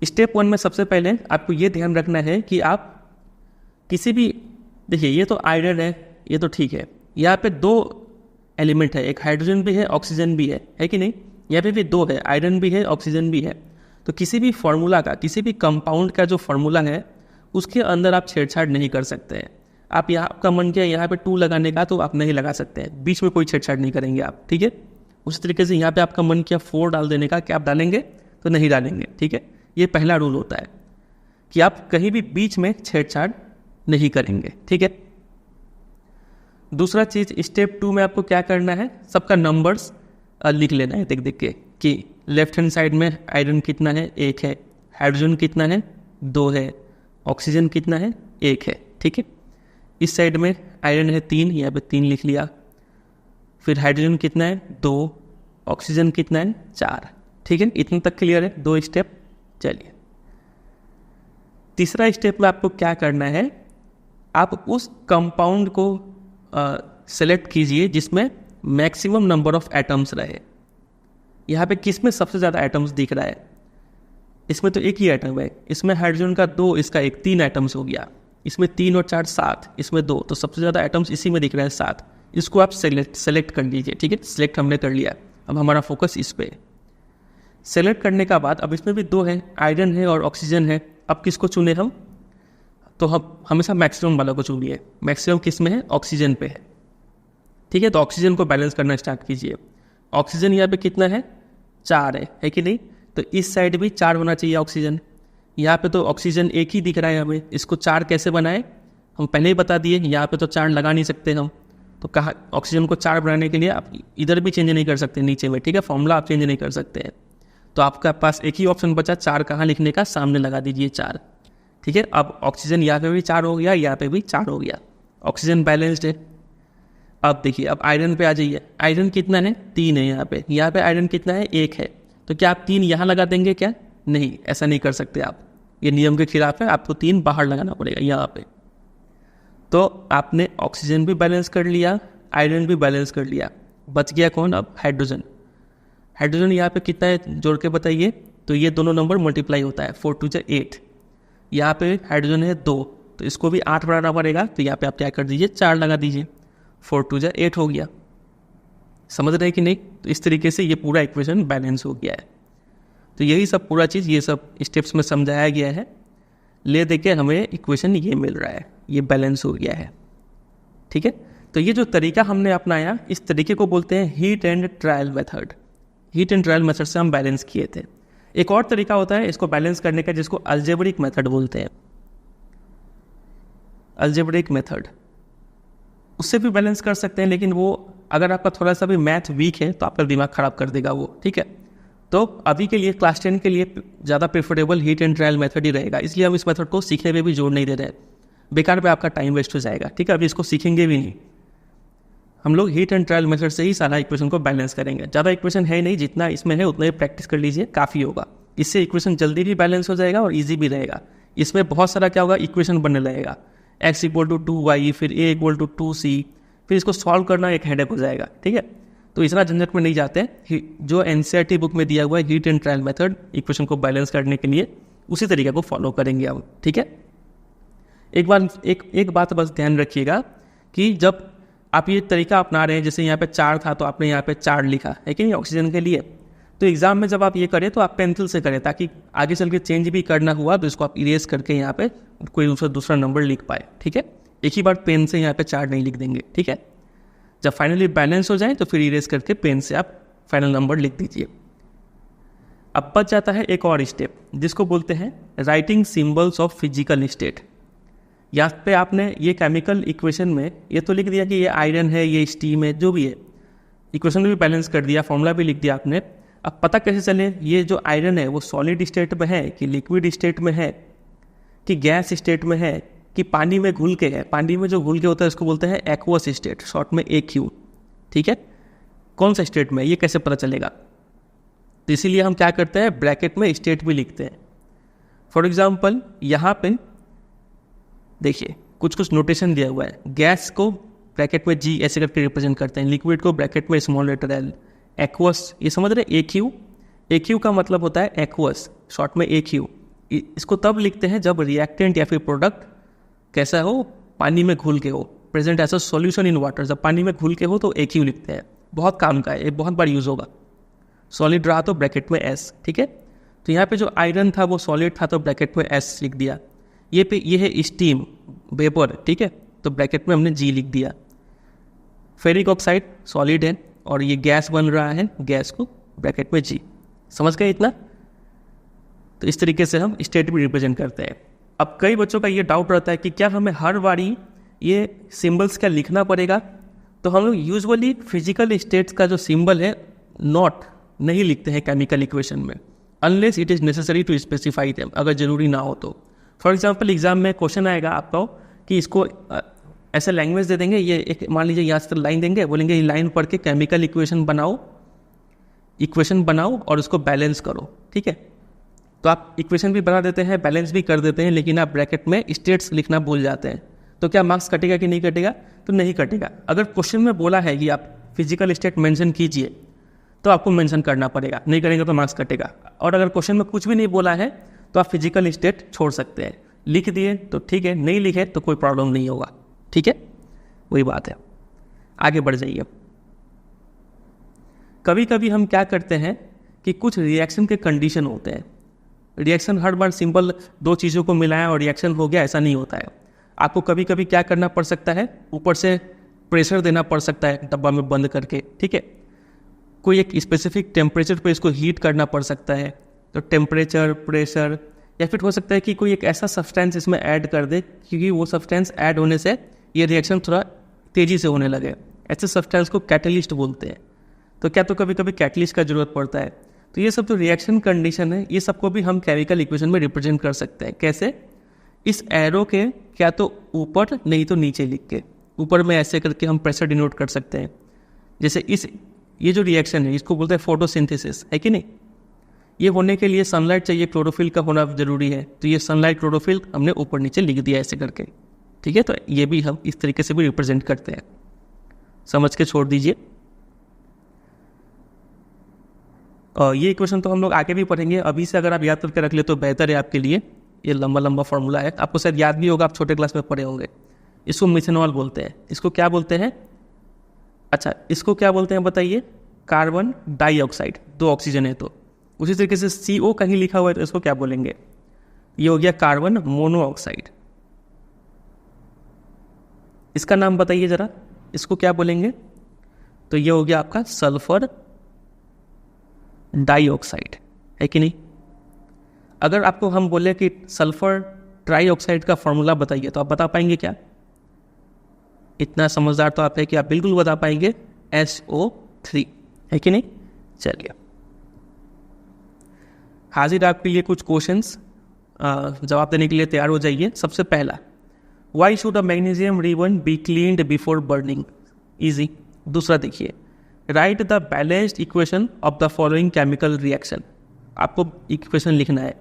स्टेप 1 में सबसे पहले आपको ये ध्यान रखना है कि आप किसी भी, देखिए ये तो आयरन है, ये तो ठीक है, यहाँ पे 2 एलिमेंट है, एक हाइड्रोजन भी है, ऑक्सीजन भी है कि नहीं, यहाँ पे भी 2 है, आयरन भी है, ऑक्सीजन भी है। तो किसी भी फॉर्मूला का, किसी भी कंपाउंड का जो फॉर्मूला है उसके अंदर आप छेड़छाड़ नहीं कर सकते हैं। आप यहाँ, आपका मन किया यहाँ पे 2 लगाने का, तो आप नहीं लगा सकते हैं, बीच में कोई छेड़छाड़ नहीं करेंगे आप, ठीक है। उसी तरीके से यहाँ पे आपका मन किया 4 डाल देने का, क्या आप डालेंगे, तो नहीं डालेंगे, ठीक है। ये पहला रूल होता है कि आप कहीं भी बीच में छेड़छाड़ नहीं करेंगे, ठीक है। दूसरा चीज, स्टेप 2 में आपको क्या करना है, सबका नंबर्स लिख लेना है देख देख के, कि लेफ्ट हैंड साइड में आयरन कितना है, 1 है, हाइड्रोजन कितना है, 2 है, ऑक्सीजन कितना है, 1 है, ठीक है। इस साइड में आयरन है 3, यहाँ पे 3 लिख लिया, फिर हाइड्रोजन कितना है, 2, ऑक्सीजन कितना है, 4, ठीक है। इतने तक क्लियर है, 2 स्टेप। चलिए तीसरा स्टेप में आपको क्या करना है, आप उस कंपाउंड को सेलेक्ट कीजिए जिसमें मैक्सिमम नंबर ऑफ एटम्स रहे। यहाँ पे किस में सबसे ज़्यादा एटम्स दिख रहा है, इसमें तो 1 ही एटम है, इसमें हाइड्रोजन का 2, इसका 1, 3 एटम्स हो गया, इसमें 3 और 4 7, इसमें 2, तो सबसे ज़्यादा एटम्स इसी में दिख रहा है 7। इसको आप सेलेक्ट कर लीजिए, ठीक है, सिलेक्ट हमने कर लिया, अब हमारा फोकस इस पे। सेलेक्ट करने का बाद अब इसमें भी 2 है, आयरन है और ऑक्सीजन है, अब किसको चुने हम, तो हम हमेशा मैक्सिमम वाला को चुनिए। मैक्सिमम किस में है, ऑक्सीजन पे है, ठीक है। तो ऑक्सीजन को बैलेंस करना स्टार्ट कीजिए। ऑक्सीजन यहाँ पे कितना है, 4 है कि नहीं, तो इस साइड भी 4 होना चाहिए ऑक्सीजन। यहाँ पे तो ऑक्सीजन 1 ही दिख रहा है हमें, इसको 4 कैसे बनाए, हम पहले ही बता दिए, यहाँ पे तो 4 लगा नहीं सकते हम, तो कहा ऑक्सीजन को 4 बनाने के लिए आप इधर भी चेंज नहीं कर सकते नीचे में, ठीक है, फॉर्मूला आप चेंज नहीं कर सकते हैं। तो आपका पास एक ही ऑप्शन बचा 4 कहाँ लिखने का, सामने लगा दीजिए 4, ठीक है। अब ऑक्सीजन यहाँ पे भी 4 हो गया, यहाँ पे भी 4 हो गया, ऑक्सीजन बैलेंस्ड है। अब देखिए, अब आयरन पे आ जाइए, आयरन कितना है, 3 है, यहाँ पे आयरन कितना है, 1 है, तो क्या आप 3 यहाँ लगा देंगे क्या, नहीं, ऐसा नहीं कर सकते आप, ये नियम के खिलाफ है, आपको 3 बाहर लगाना पड़ेगा यहाँ पे। तो आपने ऑक्सीजन भी बैलेंस कर लिया, आयरन भी बैलेंस कर लिया, बच गया कौन, अब हाइड्रोजन। हाइड्रोजन यहाँ पे कितना है जोड़ के बताइए, तो ये दोनों नंबर मल्टीप्लाई होता है, 4 2 8, यहाँ पे हाइड्रोजन है 2, तो इसको भी 8 बढ़ाना पड़ेगा, तो यहाँ पे आप क्या कर दीजिए, 4 लगा दीजिए, 4 2 8 हो गया। समझ रहे कि नहीं, तो इस तरीके से ये पूरा इक्वेशन बैलेंस हो गया है। तो यही सब पूरा चीज़ ये सब स्टेप्स में समझाया गया है। ले दे के हमें इक्वेशन ये मिल रहा है, ये बैलेंस हो गया है। ठीक है, तो ये जो तरीका हमने अपनाया, इस तरीके को बोलते हैं heat and trial method. Heat and trial method से हम बैलेंस किए थे। एक और तरीका होता है इसको बैलेंस करने का, जिसको अलजेब्रिक मेथड बोलते हैं। अलजेब्रिक मेथड, उससे भी बैलेंस कर सकते हैं, लेकिन वो अगर आपका थोड़ा सा भी मैथ वीक है तो आपका दिमाग खराब कर देगा वो। ठीक है, तो अभी के लिए क्लास 10 के लिए ज़्यादा preferable hit and trial method ही रहेगा, इसलिए हम इस मेथड को सीखने में भी जोर नहीं दे रहे हैं। बेकार पे आपका टाइम वेस्ट हो जाएगा। ठीक है, अभी इसको सीखेंगे भी नहीं, हम लोग हीट एंड ट्रायल मेथड से ही सारा इक्वेशन को बैलेंस करेंगे। ज़्यादा इक्वेशन है नहीं, जितना इसमें है उतना ही प्रैक्टिस कर लीजिए, काफ़ी होगा। इससे इक्वेशन जल्दी भी बैलेंस हो जाएगा और ईजी भी रहेगा। इसमें बहुत सारा क्या होगा, इक्वेशन बनने लगेगा, x = 2y, फिर a = 2c, फिर इसको सॉल्व करना एक हेडेक हो जाएगा। ठीक है, तो इतना झंझट में नहीं जाते। जो NCERT बुक में दिया हुआ है heat and trial method equation को बैलेंस करने के लिए, उसी तरीके को फॉलो करेंगे हम। ठीक है, एक बात बस ध्यान रखिएगा कि जब आप ये तरीका अपना रहे हैं, जैसे यहाँ पे 4 था तो आपने यहाँ पे 4 लिखा है कि नहीं ऑक्सीजन के लिए, तो एग्जाम में जब आप ये करें तो आप पेंसिल से करें, ताकि आगे चल के चेंज भी करना हुआ तो इसको आप इरेज करके यहाँ पे कोई दूसरा नंबर लिख पाए। ठीक है, एक ही बार पेन से यहाँ पे 4 नहीं लिख देंगे। ठीक है, जब फाइनली बैलेंस हो जाए तो फिर इरेज करके पेन से आप फाइनल नंबर लिख दीजिए। अब बच जाता है एक और स्टेप, जिसको बोलते हैं writing symbols of physical state. यहाँ पे आपने ये केमिकल इक्वेशन में ये तो लिख दिया कि ये आयरन है, ये स्टीम है, जो भी है, इक्वेशन भी बैलेंस कर दिया, फॉर्मूला भी लिख दिया आपने। अब पता कैसे चले ये जो आयरन है वो सॉलिड स्टेट में है कि लिक्विड स्टेट में है कि गैस स्टेट में है कि पानी में घुल के है। पानी में जो घुल के होता है उसको बोलते हैं एक्वस स्टेट, शॉर्ट में AQ। ठीक है, कौन सा स्टेट में, ये कैसे पता चलेगा? तो इसीलिए हम क्या करते हैं, ब्रैकेट में स्टेट भी लिखते हैं। फॉर एग्जाम्पल यहाँ पे देखिए कुछ नोटेशन दिया हुआ है। गैस को ब्रैकेट में G ऐसे करके रिप्रेजेंट करते हैं, लिक्विड को ब्रैकेट में स्मॉल लेटर L, एक्वस ये समझ रहे AQ। AQ का मतलब होता है एक्वस, शॉर्ट में AQ। इसको तब लिखते हैं जब रिएक्टेंट या फिर प्रोडक्ट कैसा हो, पानी में घुल के हो, present as a solution in water. जब पानी में घुल के हो तो AQ लिखते हैं, बहुत काम का है, ये बहुत बार यूज होगा। सॉलिड रहा तो ब्रैकेट में S। ठीक है, तो यहाँ पे जो आयरन था वो सॉलिड था तो ब्रैकेट में S लिख दिया। ये है स्टीम, वेपर। ठीक है, तो ब्रैकेट में हमने G लिख दिया। फेरिक ऑक्साइड सॉलिड है और ये गैस बन रहा है, गैस को ब्रैकेट में G। समझ गए इतना? तो इस तरीके से हम स्टेट भी रिप्रेजेंट करते हैं। अब कई बच्चों का ये डाउट रहता है कि क्या हमें हर बारी ये सिंबल्स क्या लिखना पड़ेगा? तो हम लोग यूजुअली फिजिकल स्टेट्स का जो सिंबल है नॉट नहीं लिखते हैं केमिकल इक्वेशन में, unless it is necessary to specify them, अगर ज़रूरी ना हो तो। फॉर एग्जाम्पल एग्जाम में क्वेश्चन आएगा आपका कि इसको ऐसे लैंग्वेज दे देंगे, ये एक मान लीजिए यहाँ से लाइन देंगे, बोलेंगे ये लाइन पढ़ के केमिकल इक्वेशन बनाओ और उसको बैलेंस करो। ठीक है, तो आप इक्वेशन भी बना देते हैं, बैलेंस भी कर देते हैं, लेकिन आप ब्रैकेट में स्टेट्स लिखना भूल जाते हैं। तो क्या मार्क्स कटेगा कि नहीं कटेगा? तो नहीं कटेगा। अगर क्वेश्चन में बोला है कि आप फिजिकल स्टेट मेंशन कीजिए तो आपको मेंशन करना पड़ेगा, नहीं करेंगे तो मार्क्स कटेगा। और अगर क्वेश्चन में कुछ भी नहीं बोला है तो आप फिजिकल स्टेट छोड़ सकते हैं, लिख दिए तो ठीक है, नहीं लिखे तो कोई प्रॉब्लम नहीं होगा। ठीक है, वही बात है। आगे बढ़ जाइए। कभी कभी हम क्या करते हैं कि कुछ रिएक्शन के कंडीशन होते हैं। रिएक्शन हर बार सिंपल 2 चीज़ों को मिलाया और रिएक्शन हो गया, ऐसा नहीं होता है। आपको कभी कभी क्या करना पड़ सकता है, ऊपर से प्रेशर देना पड़ सकता है डब्बा में बंद करके। ठीक है, कोई एक स्पेसिफिक टेम्परेचर पे इसको हीट करना पड़ सकता है, तो टेम्परेचर, प्रेशर, या फिर हो सकता है कि कोई एक ऐसा सब्सटेंस इसमें ऐड कर दे, क्योंकि वो सब्सटेंस ऐड होने से ये रिएक्शन थोड़ा तेज़ी से होने लगे। ऐसे सब्सटेंस को कैटलिस्ट बोलते हैं। तो क्या तो कभी कभी कैटलिस्ट का जरूरत पड़ता है। तो ये सब जो रिएक्शन कंडीशन है, ये सबको भी हम केमिकल इक्वेशन में रिप्रेजेंट कर सकते हैं। कैसे? इस एरो के क्या तो ऊपर नहीं तो नीचे लिख के, ऊपर में ऐसे करके हम प्रेशर डिनोट कर सकते हैं। जैसे ये जो रिएक्शन है इसको बोलते हैं फोटोसिंथेसिस, है कि नहीं? ये होने के लिए सनलाइट चाहिए, क्लोरोफिल का होना जरूरी है। तो ये सनलाइट, क्लोरोफिल हमने ऊपर नीचे लिख दिया ऐसे करके। ठीक है, तो ये भी हम इस तरीके से भी रिप्रेजेंट करते हैं, समझ के छोड़ दीजिए। और ये इक्वेशन तो हम लोग आगे भी पढ़ेंगे, अभी से अगर आप याद करके रख ले तो बेहतर है आपके लिए। ये लंबा लंबा फॉर्मूला है, आपको शायद याद भी होगा, आप छोटे क्लास में पढ़े होंगे। इसको मिथेनॉल बोलते हैं। इसको क्या बोलते हैं? अच्छा, इसको क्या बोलते हैं बताइए? Carbon dioxide. 2 ऑक्सीजन है तो उसी तरीके से CO कहीं लिखा हुआ है तो इसको क्या बोलेंगे, ये हो गया कार्बन मोनोऑक्साइड। इसका नाम बताइए जरा, इसको क्या बोलेंगे, तो ये हो गया आपका सल्फर डाइऑक्साइड, है कि नहीं। अगर आपको हम बोले कि सल्फर ट्राइऑक्साइड का फॉर्मूला बताइए तो आप बता पाएंगे क्या? इतना समझदार तो आप है कि आप बिल्कुल बता पाएंगे, SO3, है कि नहीं। चलिए हाजिर आपके लिए कुछ क्वेश्चंस, जवाब देने के लिए तैयार हो जाइए। सबसे पहला, why should a magnesium ribbon be cleaned before burning, easy. दूसरा देखिए, right the balanced equation of the following chemical reaction, आपको इक्वेशन लिखना है,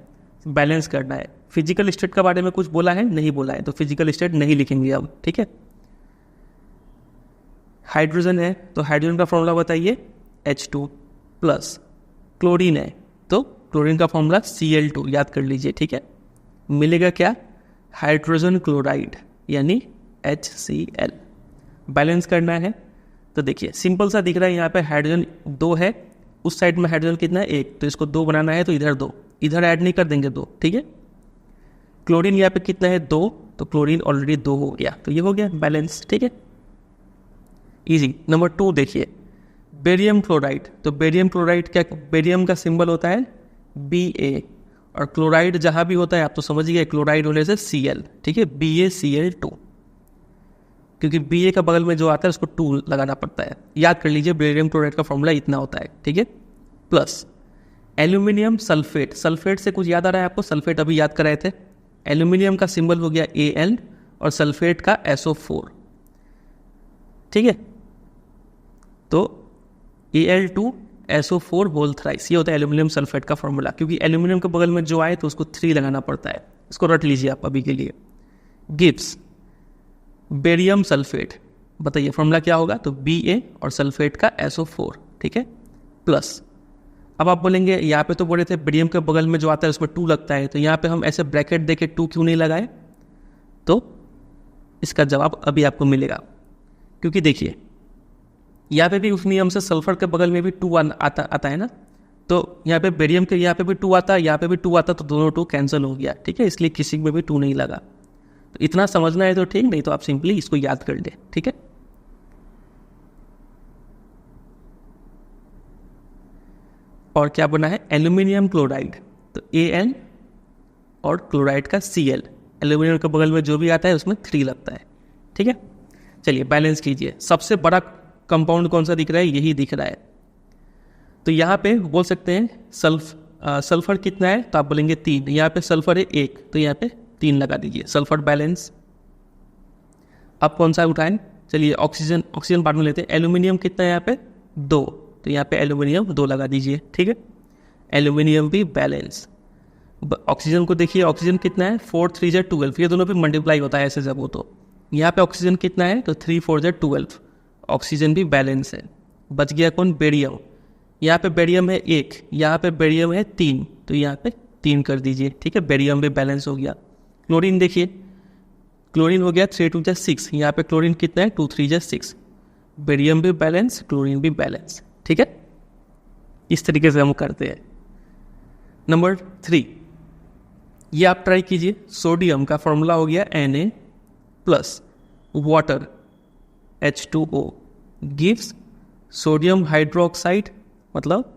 बैलेंस करना है। फिजिकल स्टेट के बारे में कुछ बोला है, नहीं बोला है, तो फिजिकल स्टेट नहीं लिखेंगे अब, ठीक है। हाइड्रोजन है तो हाइड्रोजन का फॉर्मूला बताइए, H2 प्लस। क्लोरीन है तो क्लोरीन का फॉर्मूला Cl2, याद कर लीजिए, ठीक है। मिलेगा क्या, हाइड्रोजन क्लोराइड यानी HCl। बैलेंस करना है तो देखिए सिंपल सा दिख रहा है, यहाँ पे हाइड्रोजन 2 है, उस साइड में हाइड्रोजन कितना है 1, तो इसको 2 बनाना है तो इधर 2, इधर ऐड नहीं कर देंगे 2, ठीक है। क्लोरीन यहाँ पे कितना है 2, तो क्लोरीन ऑलरेडी 2 हो गया, तो ये हो गया बैलेंस, ठीक है, इजी। नंबर 2 देखिए, बेरियम क्लोराइड, तो बेरियम क्लोराइड क्या, बेरियम का सिंबल होता है Ba, और क्लोराइड जहाँ भी होता है आप तो समझिए क्लोराइड होने से Cl, ठीक है, BaCl2, क्योंकि Ba का बगल में जो आता है उसको 2 लगाना पड़ता है, याद कर लीजिए बेरियम क्लोराइड का फॉर्मूला इतना होता है, ठीक है। प्लस एल्यूमिनियम सल्फेट, सल्फेट से कुछ याद आ रहा है आपको, सल्फेट अभी याद कराए थे, एल्यूमिनियम का सिंबल हो गया Al और सल्फेट का SO4, ठीक है। तो Al2SO4 होल थ्राइस, ये होता है एल्यूमिनियम सल्फेट का फॉर्मूला, क्योंकि एल्यूमिनियम के बगल में जो आए तो उसको 3 लगाना पड़ता है, इसको रट लीजिए आप अभी के लिए। गिब्स बेरियम सल्फेट, बताइए फॉर्मूला क्या होगा, तो Ba और सल्फेट का SO4, ठीक है। प्लस अब आप बोलेंगे यहाँ पे तो बोले थे बेरियम के बगल में जो आता है उसमें 2 लगता है, तो यहाँ पे हम ऐसे ब्रैकेट देके 2 क्यों नहीं लगाए, तो इसका जवाब अभी आपको मिलेगा, क्योंकि देखिए यहाँ पे भी उस नियम से सल्फर के बगल में भी 2 आता है ना, तो यहाँ पे बेरियम के यहाँ पे भी 2 आता है, यहाँ पे भी 2 आता, तो दोनों 2 कैंसिल हो गया, ठीक है, इसलिए किसी में भी 2 नहीं लगा। तो इतना समझना है तो ठीक, नहीं तो आप सिंपली इसको याद कर ले, ठीक है। और क्या बना है, एल्यूमिनियम क्लोराइड, तो Al और क्लोराइड का Cl, एल्यूमिनियम के बगल में जो भी आता है उसमें 3 लगता है, ठीक है। चलिए बैलेंस कीजिए, सबसे बड़ा कंपाउंड कौन सा दिख रहा है, यही दिख रहा है, तो यहाँ पे बोल सकते हैं सल्फर कितना है, तो आप बोलेंगे 3, यहाँ पे सल्फर है 1, तो यहाँ पे 3 लगा दीजिए, सल्फर बैलेंस। अब कौन सा उठाएं, चलिए ऑक्सीजन बाद में लेते हैं। एल्यूमिनियम कितना है यहाँ पे 2, तो यहाँ पे एल्यूमिनियम 2 लगा दीजिए, ठीक है, एल्यूमिनियम भी बैलेंस। ऑक्सीजन को देखिए, ऑक्सीजन कितना है 4 3 जा 12, ये दोनों पे मल्टीप्लाई होता है ऐसे जब हो, तो यहाँ पे ऑक्सीजन कितना है, तो 3 4 जा 12, ऑक्सीजन भी बैलेंस है। बच गया कौन, बेरियम, यहाँ पे बेरियम है 1, यहाँ पे बेरियम है 3, तो यहाँ पे 3 कर दीजिए, ठीक है, बेरियम भी बैलेंस हो गया। क्लोरीन देखिए, क्लोरीन हो गया 3 2 जा 6, यहाँ पे क्लोरीन कितना है 2 3 जा 6, बेरियम भी बैलेंस, क्लोरीन भी बैलेंस, ठीक है। इस तरीके से हम करते हैं। नंबर 3, ये आप ट्राई कीजिए, सोडियम का फॉर्मूला हो गया Na plus water H2O gives sodium hydroxide, मतलब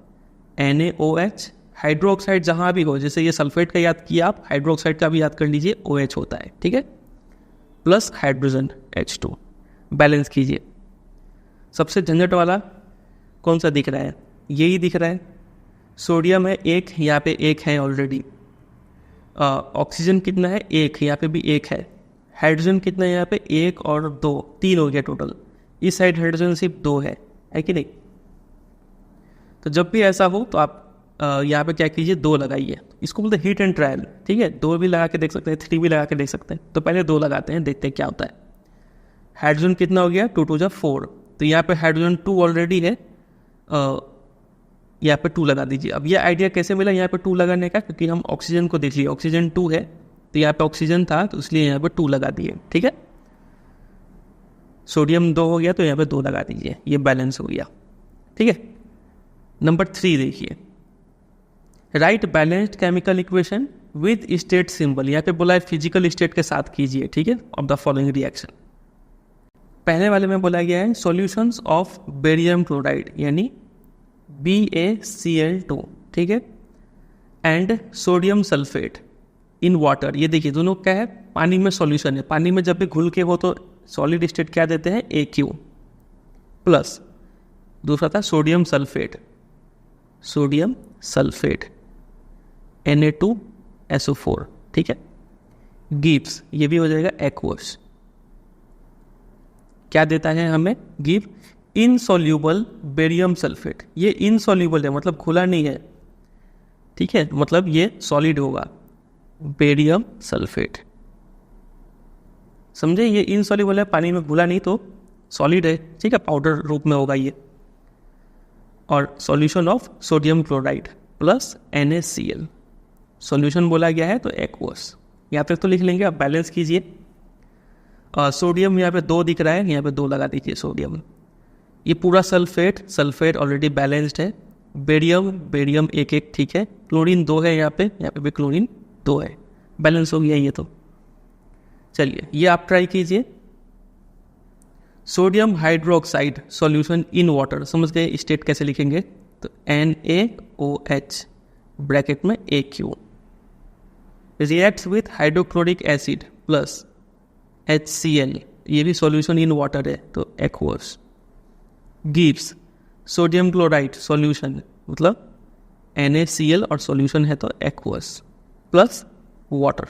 NaOH। हाइड्रोक्साइड जहाँ भी हो, जैसे ये सल्फेट का याद किया आप, हाइड्रोक्साइड का भी याद कर लीजिए, OH होता है, ठीक है, प्लस हाइड्रोजन H2, बैलेंस कीजिए। सबसे झंझट वाला कौन सा दिख रहा है, यही दिख रहा है, सोडियम है 1, यहाँ पे 1 है ऑलरेडी, ऑक्सीजन कितना है 1, यहाँ पे भी 1 है, हाइड्रोजन कितना है यहाँ पे 1 और 2, 3 हो गया टोटल, इस साइड हाइड्रोजन सिर्फ 2 है कि नहीं। तो जब भी ऐसा हो तो आप यहाँ पे क्या कीजिए 2 लगाइए, इसको बोलते हैं हीट एंड ट्रायल, ठीक है, 2 भी लगा के देख सकते हैं, 3 भी लगा के देख सकते हैं, तो पहले 2 लगाते हैं, देखते हैं क्या होता है। हाइड्रोजन कितना हो गया 2 2 जा 4, तो यहाँ पे हाइड्रोजन 2 ऑलरेडी है, यहाँ पे 2 लगा दीजिए। अब ये आइडिया कैसे मिला यहाँ पे 2 लगाने का, क्योंकि हम ऑक्सीजन को देख लिए, ऑक्सीजन 2 है, तो यहाँ पे ऑक्सीजन था तो इसलिए यहाँ पे 2 लगा दिए, ठीक है। सोडियम 2 हो गया तो यहाँ पे 2 लगा दीजिए, ये बैलेंस हो गया, ठीक है। नंबर 3 देखिए, right balanced chemical equation with state symbol, यहाँ पे बोला है फिजिकल स्टेट के साथ कीजिए, ठीक है, ऑफ द फॉलोइंग रिएक्शन। पहले वाले में बोला गया है सॉल्यूशंस ऑफ बेरियम क्लोराइड यानी BaCl2, ठीक है, and sodium sulphate in water. ये देखिए दोनों क्या है, पानी में सॉल्यूशन है, पानी में जब भी घुल के हो तो सॉलिड स्टेट क्या देते हैं AQ, प्लस दूसरा था सोडियम सल्फेट Na2SO4, ठीक है, गिव्स, ये भी हो जाएगा एक्वस, क्या देता है हमें, गिव इनसॉल्यूबल बेरियम सल्फेट। ये इनसॉल्यूबल है मतलब खुला नहीं है, ठीक है, मतलब ये सॉलिड होगा, बेरियम सल्फेट, समझे, ये इनसॉल्यूबल है, पानी में घुला नहीं तो सॉलिड है, ठीक है, पाउडर रूप में होगा ये। और solution of sodium chloride plus NaCl, solution बोला गया है तो एक्वस, यहाँ तक तो लिख लेंगे, आप बैलेंस कीजिए। सोडियम यहाँ पे 2 दिख रहा है, यहाँ पे 2 लगा दीजिए सोडियम। ये पूरा सल्फेट ऑलरेडी बैलेंस्ड है, बेरियम 1, ठीक है, क्लोरीन 2 है, यहाँ पे भी क्लोरीन 2 है, बैलेंस हो गया ये तो। चलिए ये आप ट्राई कीजिए। Sodium hydroxide solution in water, समझ गए स्टेट कैसे लिखेंगे, तो NaOH ब्रैकेट में AQ reacts with hydrochloric acid plus HCl, ये भी सॉल्यूशन इन वाटर है तो aqueous, gives sodium chloride solution मतलब NaCl और सॉल्यूशन है तो एक्वस प्लस वाटर।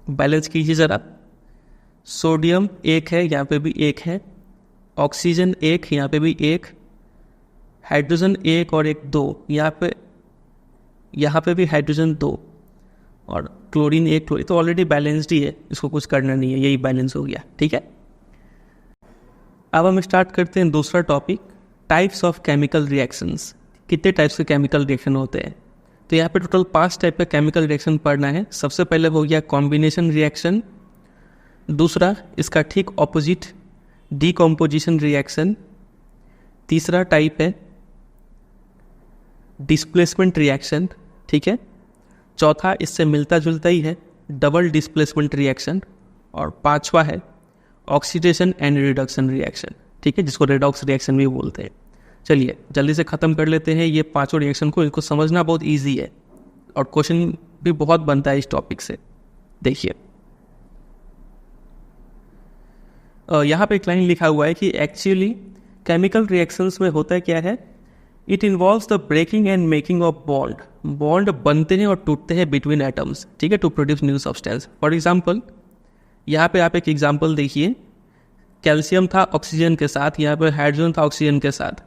बैलेंस कीजिए ज़रा, सोडियम 1 है, यहाँ पे भी 1 है, ऑक्सीजन 1, यहाँ पे भी 1, हाइड्रोजन 1 और 1 2, यहाँ पे भी हाइड्रोजन 2 और क्लोरीन 1, क्लोरीन तो ऑलरेडी बैलेंस्ड ही है, इसको कुछ करना नहीं है, यही बैलेंस हो गया, ठीक है। अब हम स्टार्ट करते हैं दूसरा topic, types of chemical reactions. कितने टाइप्स के केमिकल रिएक्शन होते हैं, तो यहाँ पे टोटल 5 टाइप का केमिकल रिएक्शन पढ़ना है। सबसे पहले हो गया कॉम्बिनेशन रिएक्शन, दूसरा इसका ठीक ऑपोजिट डीकॉम्पोजिशन रिएक्शन, तीसरा टाइप है डिस्प्लेसमेंट रिएक्शन, ठीक है, चौथा इससे मिलता जुलता ही है डबल डिस्प्लेसमेंट रिएक्शन, और पांचवा है ऑक्सीडेशन एंड रिडक्शन रिएक्शन, ठीक है, जिसको रेडॉक्स रिएक्शन भी बोलते हैं। चलिए जल्दी से ख़त्म कर लेते हैं ये पांचों रिएक्शन को, इनको समझना बहुत ईजी है और क्वेश्चन भी बहुत बनता है इस टॉपिक से। देखिए यहाँ पे एक लाइन लिखा हुआ है कि एक्चुअली केमिकल रिएक्शंस में होता है क्या है, it involves the breaking and making of bond बनते हैं और टूटते हैं बिटवीन एटम्स, ठीक है, to produce new substance. For example यहाँ पे आप एक एग्जांपल देखिए, कैल्शियम था ऑक्सीजन के साथ, यहाँ पे हाइड्रोजन था ऑक्सीजन के साथ।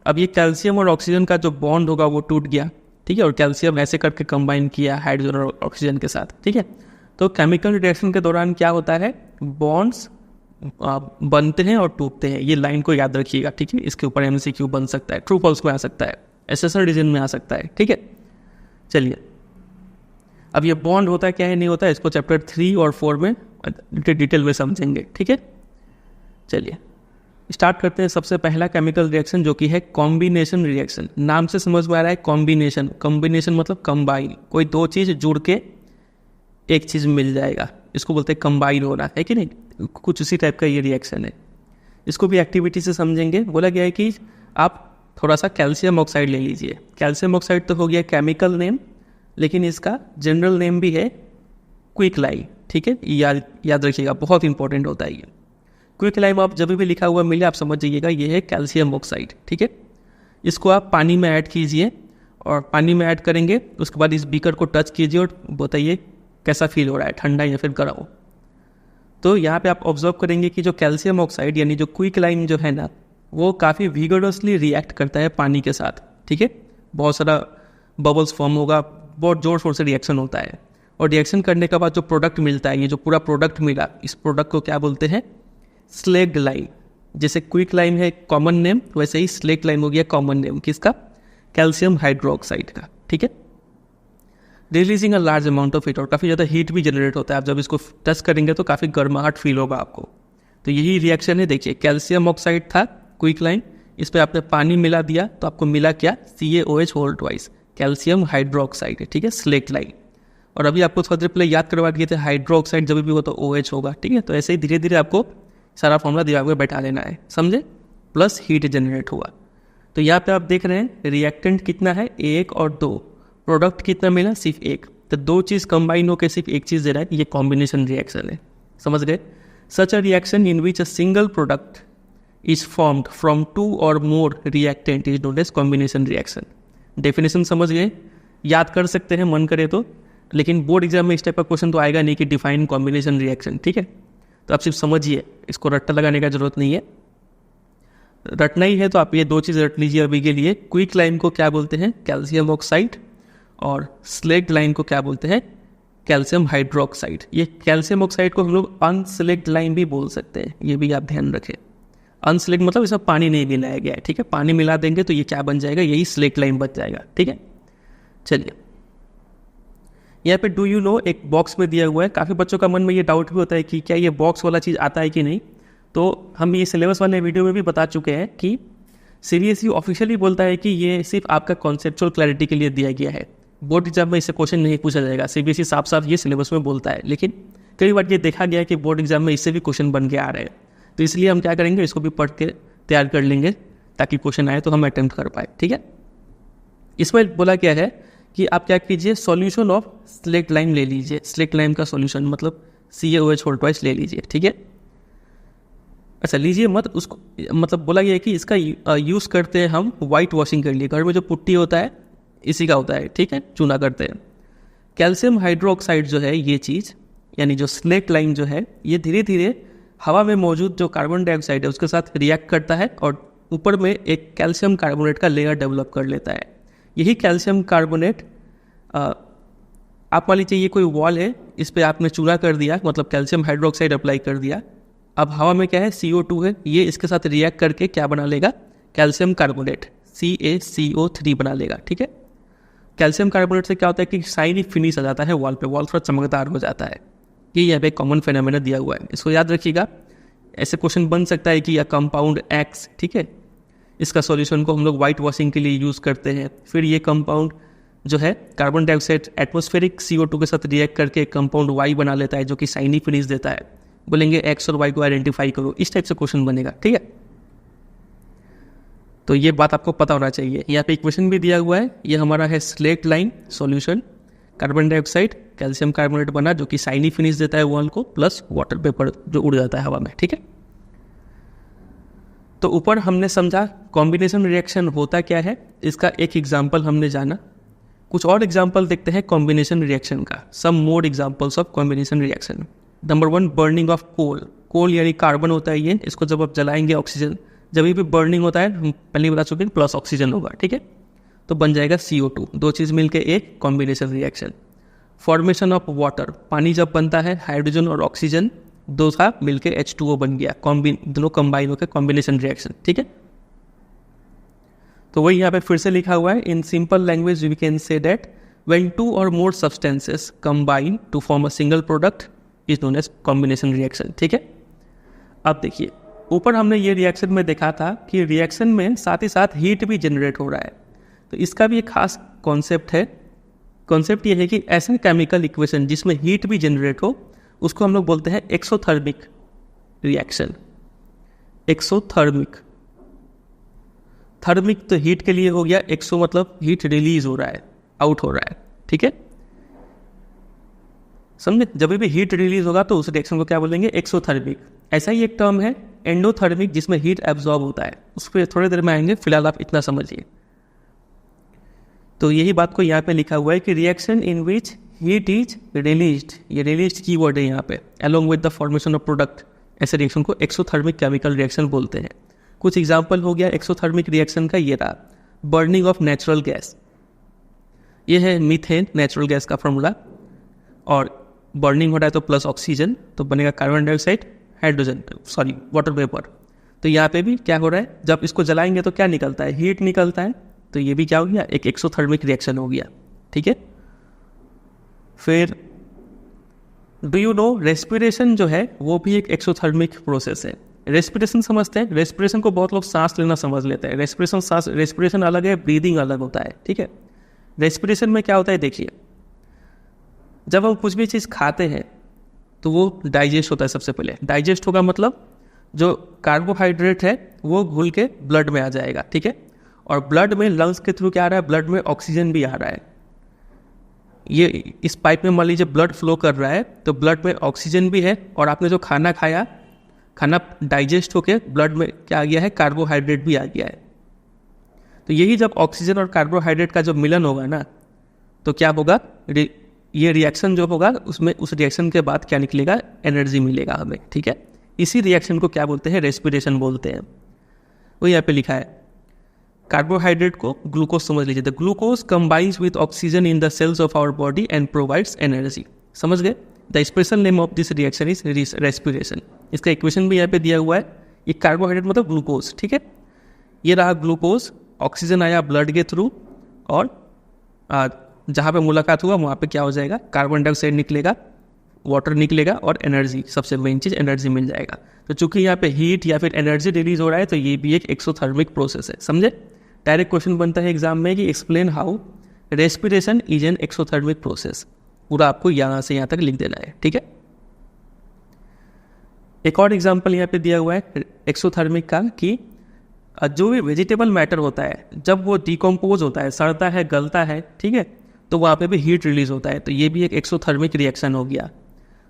अब ये कैल्शियम और ऑक्सीजन का जो बॉन्ड होगा वो टूट गया, ठीक है, और कैल्शियम ऐसे करके कंबाइन किया हाइड्रोजन और ऑक्सीजन के साथ, ठीक है। तो केमिकल रिएक्शन के दौरान क्या होता है, बॉन्ड्स बनते हैं और टूटते हैं, ये लाइन को याद रखिएगा, ठीक है। इसके ऊपर MCQ बन सकता है, ट्रू फॉल्स में आ सकता है, SSR डिवीजन में आ सकता है, ठीक है। चलिए अब ये बॉन्ड होता है क्या है नहीं होता है, इसको चैप्टर 3 और 4 में डिटेल में समझेंगे, ठीक है। चलिए स्टार्ट करते हैं। सबसे पहला केमिकल रिएक्शन जो कि है कॉम्बिनेशन रिएक्शन। नाम से समझ में आ रहा है कॉम्बिनेशन, कॉम्बिनेशन मतलब कंबाइन, कोई 2 चीज़ जुड़ के एक चीज़ मिल जाएगा, इसको बोलते हैं कंबाइन होना, है कि नहीं, कुछ उसी टाइप का ये रिएक्शन है। इसको भी एक्टिविटी से समझेंगे। बोला गया है कि आप थोड़ा सा कैल्शियम ऑक्साइड ले लीजिए। कैल्शियम ऑक्साइड तो हो गया केमिकल नेम, लेकिन इसका जनरल नेम भी है क्विकलाइम, ठीक है, याद रखिएगा, बहुत इंपॉर्टेंट होता है ये क्विकलाइम। आप जब भी लिखा हुआ मिले आप समझ जाइएगा ये है कैल्शियम ऑक्साइड, ठीक है। इसको आप पानी में ऐड कीजिए और पानी में ऐड करेंगे, उसके बाद इस बीकर को टच कीजिए और बताइए कैसा फील हो रहा है, ठंडा या फिर गर्म। तो यहाँ पे आप ऑब्जर्व करेंगे कि जो कैल्शियम ऑक्साइड यानी जो क्विकलाइम जो है ना, वो काफ़ी विगरसली रिएक्ट करता है पानी के साथ, ठीक है। बहुत सारा बबल्स फॉर्म होगा, बहुत जोर शोर से रिएक्शन होता है, और रिएक्शन करने के बाद जो प्रोडक्ट मिलता है, ये जो पूरा प्रोडक्ट मिला, इस प्रोडक्ट को क्या बोलते हैं, स्लेक्ड लाइम। जैसे क्विकलाइम है कॉमन नेम, वैसे ही स्लेक्ड लाइम हो गया कॉमन नेम किसका, कैल्शियम हाइड्रोक्साइड का, ठीक है। Releasing a large amount of heat, और काफ़ी ज़्यादा हीट भी जनरेट होता है। आप जब इसको टच करेंगे तो काफ़ी गर्माहट फील होगा आपको। तो यही रिएक्शन है। देखिए कैल्शियम ऑक्साइड था क्विकलाइम, इस पर आपने पानी मिला दिया तो आपको मिला क्या, CaOH whole twice. Calcium hydroxide, ठीक है, स्लेक्ट लाइन। और अभी आपको थोड़ी देर पहले याद करवा दिए थे हाइड्रोक्साइड जब भी हो तो OH होगा, ठीक है। तो ऐसे ही धीरे धीरे आपको सारा फॉर्मूला दिमाग में बैठा लेना है, समझे। प्लस हीट जनरेट हुआ, तो यहाँ पे आप देख रहे हैं रिएक्टेंट कितना है 1 और 2, प्रोडक्ट कितना मिला सिर्फ 1। तो दो चीज़ कंबाइन होकर सिर्फ एक चीज़ दे रहा है, ये कॉम्बिनेशन रिएक्शन है, समझ गए। Such a reaction in which a single product is formed from 2 और more reactant is known as combination reaction. Definition समझ गए, याद कर सकते हैं मन करे तो, लेकिन बोर्ड एग्जाम में इस टाइप का क्वेश्चन तो आएगा नहीं कि डिफाइन कॉम्बिनेशन रिएक्शन, ठीक है। तो आप सिर्फ समझिए, इसको रट्टा लगाने का जरूरत नहीं है। रटना ही है तो आप ये दो चीज़ रट लीजिए अभी के लिए। क्विक लाइन को क्या बोलते हैं, कैल्शियम ऑक्साइड, और स्लेक्ट लाइन को क्या बोलते हैं, कैल्शियम हाइड्रोक्साइड। ये कैल्शियम ऑक्साइड को हम लोग अनस्लेक्ट लाइन भी बोल सकते हैं, ये भी आप ध्यान रखें। अनस्लेक्ट मतलब इसमें पानी नहीं मिलाया गया है, ठीक है। पानी मिला देंगे तो ये क्या बन जाएगा, यही स्लेक्ट लाइन बच जाएगा, ठीक है। चलिए यहाँ पे डू यू नो एक बॉक्स में दिया हुआ है। काफ़ी बच्चों का मन में ये डाउट भी होता है कि क्या ये बॉक्स वाला चीज़ आता है कि नहीं। तो हम ये सिलेबस वाले वीडियो में भी बता चुके हैं कि CBSE ऑफिशियली बोलता है कि ये सिर्फ आपका कॉन्सेप्चुअल क्लैरिटी के लिए दिया गया है। बोर्ड एग्जाम में इससे क्वेश्चन नहीं पूछा जाएगा, CBSE साफ साफ ये सिलेबस में बोलता है। लेकिन कई बार ये देखा गया है कि बोर्ड एग्जाम में इससे भी क्वेश्चन बन के आ रहे हैं, तो इसलिए हम क्या करेंगे, इसको भी पढ़ के तैयार कर लेंगे ताकि क्वेश्चन आए तो हम अटेम्प्ट कर पाए, ठीक है। इसमें बोला क्या है कि आप क्या कीजिए, सॉल्यूशन ऑफ स्लेक्ट लाइन ले लीजिए। स्लेक्ट लाइन का सॉल्यूशन मतलब CaOH होल ट्वाइस ले लीजिए, ठीक है। अच्छा लीजिए मत, उसको मतलब बोला गया है कि इसका यूज़ करते हैं हम वाइट वॉशिंग के लिए। घर में जो पुट्टी होता है इसी का होता है, ठीक है, चूना करते हैं। कैल्शियम हाइड्रोक्साइड जो है ये चीज़, यानी जो स्लेक्ट लाइन जो है, ये धीरे धीरे हवा में मौजूद जो कार्बन डाइऑक्साइड है उसके साथ रिएक्ट करता है और ऊपर में एक कैल्शियम कार्बोनेट का लेयर डेवलप कर लेता है। यही कैल्शियम कार्बोनेट आप मान लीजिए ये कोई वॉल है, इस पर आपने चूना कर दिया, मतलब कैल्शियम हाइड्रोक्साइड अप्लाई कर दिया। अब हवा में क्या है, CO2 है, ये इसके साथ रिएक्ट करके क्या बना लेगा, कैल्शियम कार्बोनेट CaCO3 बना लेगा, ठीक है। कैल्शियम कार्बोनेट से क्या होता है कि शाइनी फिनिश आ जाता है वॉल पे, वॉल थोड़ा चमकदार हो जाता है। ये यहाँ पे कॉमन फेनोमेना दिया हुआ है, इसको याद रखिएगा। ऐसे क्वेश्चन बन सकता है कि या कंपाउंड X, ठीक है, इसका सॉल्यूशन को हम लोग वाइट वॉशिंग के लिए यूज़ करते हैं। फिर ये कंपाउंड जो है कार्बन डाइऑक्साइड एटमॉस्फेरिक CO2 के साथ रिएक्ट करके कंपाउंड Y बना लेता है जो कि शाइनी फिनिश देता है। बोलेंगे X और Y को आइडेंटिफाई करो, इस टाइप से क्वेश्चन बनेगा, ठीक है। तो ये बात आपको पता होना चाहिए। यहाँ पे इक्वेशन भी दिया हुआ है, ये हमारा है slaked lime solution, carbon dioxide calcium carbonate बना जो कि शाइनी फिनिश देता है वॉल को, प्लस वाटर वेपर जो उड़ जाता है हवा में, ठीक है। तो ऊपर हमने समझा कॉम्बिनेशन रिएक्शन होता क्या है, इसका एक एग्जाम्पल हमने जाना। कुछ और एग्जाम्पल देखते हैं कॉम्बिनेशन रिएक्शन का, some more examples of combination reaction. Number 1 burning of coal. Coal यानी कार्बन होता है ये, इसको जब आप जलाएंगे ऑक्सीजन, जब भी बर्निंग होता है हम पहले बता चुके हैं प्लस ऑक्सीजन होगा, ठीक है, तो बन जाएगा CO2। दो चीज़ मिलके एक combination reaction. Formation of water, पानी जब बनता है हाइड्रोजन और ऑक्सीजन दो था मिलके H2O बन गया, दोनों कंबाइन होकर कॉम्बिनेशन रिएक्शन, ठीक है। तो वही यहाँ पे फिर से लिखा हुआ है, in simple language we can say that when 2 और more substances combine to form a single product is known as combination reaction, ठीक है। अब देखिए ऊपर हमने ये रिएक्शन में देखा था कि रिएक्शन में साथ ही साथ हीट भी जनरेट हो रहा है, तो इसका भी एक खास कॉन्सेप्ट है। कॉन्सेप्ट ये है कि ऐसा केमिकल इक्वेशन जिसमें हीट भी जनरेट हो उसको हम लोग बोलते हैं एक्सोथर्मिक रिएक्शन। एक्सोथर्मिक, थर्मिक तो हीट के लिए हो गया, एक्सो मतलब हीट रिलीज हो रहा है, आउट हो रहा है, ठीक है, समझे। जब भी हीट रिलीज होगा तो उस रिएक्शन को क्या बोलेंगे, एक्सोथर्मिक। ऐसा ही एक टर्म है एंडोथर्मिक जिसमें हीट एब्जॉर्ब होता है, उस पर थोड़ी देर में आएंगे, फिलहाल आप इतना समझिए। तो यही बात को यहाँ पे लिखा हुआ है कि reaction in which heat is released, ये रिलीज्ड कीवर्ड है यहाँ पे, along with the formation of product, ऐसे रिएक्शन को एक्सोथर्मिक केमिकल रिएक्शन बोलते हैं। कुछ एग्जाम्पल हो गया एक्सोथर्मिक रिएक्शन का, ये रहा बर्निंग ऑफ नेचुरल गैस, ये है मीथेन नेचुरल गैस का फॉर्मूला, और बर्निंग हो रहा है तो प्लस ऑक्सीजन तो बनेगा carbon dioxide hydrogen sorry water vapour. तो यहाँ पे भी क्या हो रहा है, जब इसको जलाएंगे तो क्या निकलता है, हीट निकलता है, तो ये भी क्या हो गया, एक एक्सोथर्मिक रिएक्शन हो गया, ठीक है। फिर डू यू नो रेस्पिरेशन जो है वो भी एक एक्सोथर्मिक प्रोसेस है। रेस्पिरेशन समझते हैं, रेस्पिरेशन को बहुत लोग सांस लेना समझ लेते हैं। रेस्पिरेशन अलग है, ब्रीदिंग अलग होता है, ठीक है। रेस्पिरेशन में क्या होता है, देखिए जब हम कुछ भी चीज़ खाते हैं तो वो डाइजेस्ट होता है। सबसे पहले डाइजेस्ट होगा मतलब जो कार्बोहाइड्रेट है वो घुल के ब्लड में आ जाएगा, ठीक है। और ब्लड में लंग्स के थ्रू क्या आ रहा है, ब्लड में ऑक्सीजन भी आ रहा है। ये इस पाइप में मान लीजिए ब्लड फ्लो कर रहा है तो ब्लड में ऑक्सीजन भी है, और आपने जो खाना खाया, खाना डाइजेस्ट होके ब्लड में क्या आ गया है, कार्बोहाइड्रेट भी आ गया है। तो यही जब ऑक्सीजन और कार्बोहाइड्रेट का जो मिलन होगा ना, तो क्या होगा, ये रिएक्शन जो होगा उसमें उस रिएक्शन के बाद क्या निकलेगा, एनर्जी मिलेगा हमें, ठीक है। इसी रिएक्शन को क्या बोलते हैं, रेस्पिरेशन बोलते हैं। वो यहाँ पे लिखा है, कार्बोहाइड्रेट को ग्लूकोज समझ लीजिए। The glucose combines with oxygen in the cells of our body and provides energy. समझ गए। The special name of this reaction is respiration. इसका इक्वेशन भी यहाँ पे दिया हुआ है। ये कार्बोहाइड्रेट मतलब ग्लूकोज, ठीक है। ये रहा ग्लूकोज, ऑक्सीजन आया ब्लड के थ्रू, और जहाँ पे मुलाकात हुआ वहाँ पे क्या हो जाएगा, कार्बन डाइऑक्साइड निकलेगा, वाटर निकलेगा, और एनर्जी, सबसे मेन चीज़ एनर्जी मिल जाएगा। तो चूंकि यहाँ पे हीट या फिर एनर्जी रिलीज हो रहा है तो ये भी एक एक्सोथर्मिक प्रोसेस है, समझे। डायरेक्ट क्वेश्चन बनता है एग्जाम में कि explain how respiration is an exothermic process. पूरा आपको यहाँ से यहाँ तक लिख देना है, ठीक है। एक और एग्जाम्पल यहाँ पे दिया हुआ है एक्सोथर्मिक का, कि जो भी वेजिटेबल मैटर होता है जब वो डिकम्पोज होता है, सड़ता है, गलता है, ठीक है, तो वहाँ पे भी हीट रिलीज होता है। तो ये भी एक एक्सोथर्मिक रिएक्शन हो गया।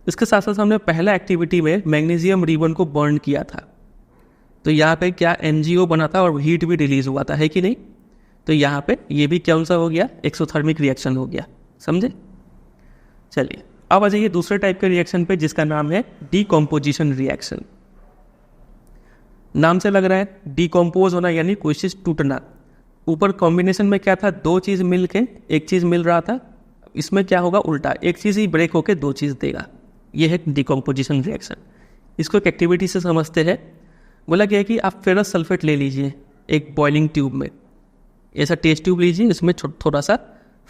इसके साथ साथ हमने पहला एक्टिविटी में मैग्नीशियम रिबन को बर्न किया था, तो यहाँ पे क्या MgO बना था और हीट भी रिलीज हुआ था, है कि नहीं। तो यहाँ पे ये भी कौन सा हो गया, एक्सोथर्मिक रिएक्शन हो गया, समझे। चलिए अब आ जाइए दूसरे टाइप के रिएक्शन पे, जिसका नाम है डीकम्पोजिशन रिएक्शन। नाम से लग रहा है डीकम्पोज होना यानी कोई चीज़ टूटना। ऊपर कॉम्बिनेशन में क्या था, दो चीज़ मिल के एक चीज़ मिल रहा था, इसमें क्या होगा उल्टा, एक चीज़ ही ब्रेक होके दो चीज़ देगा। ये है डीकम्पोजिशन रिएक्शन। इसको एक एक्टिविटी से समझते हैं। बोला गया है कि आप फेरस सल्फेट ले लीजिए एक बॉइलिंग ट्यूब में, ऐसा टेस्ट ट्यूब लीजिए, इसमें थोड़ा सा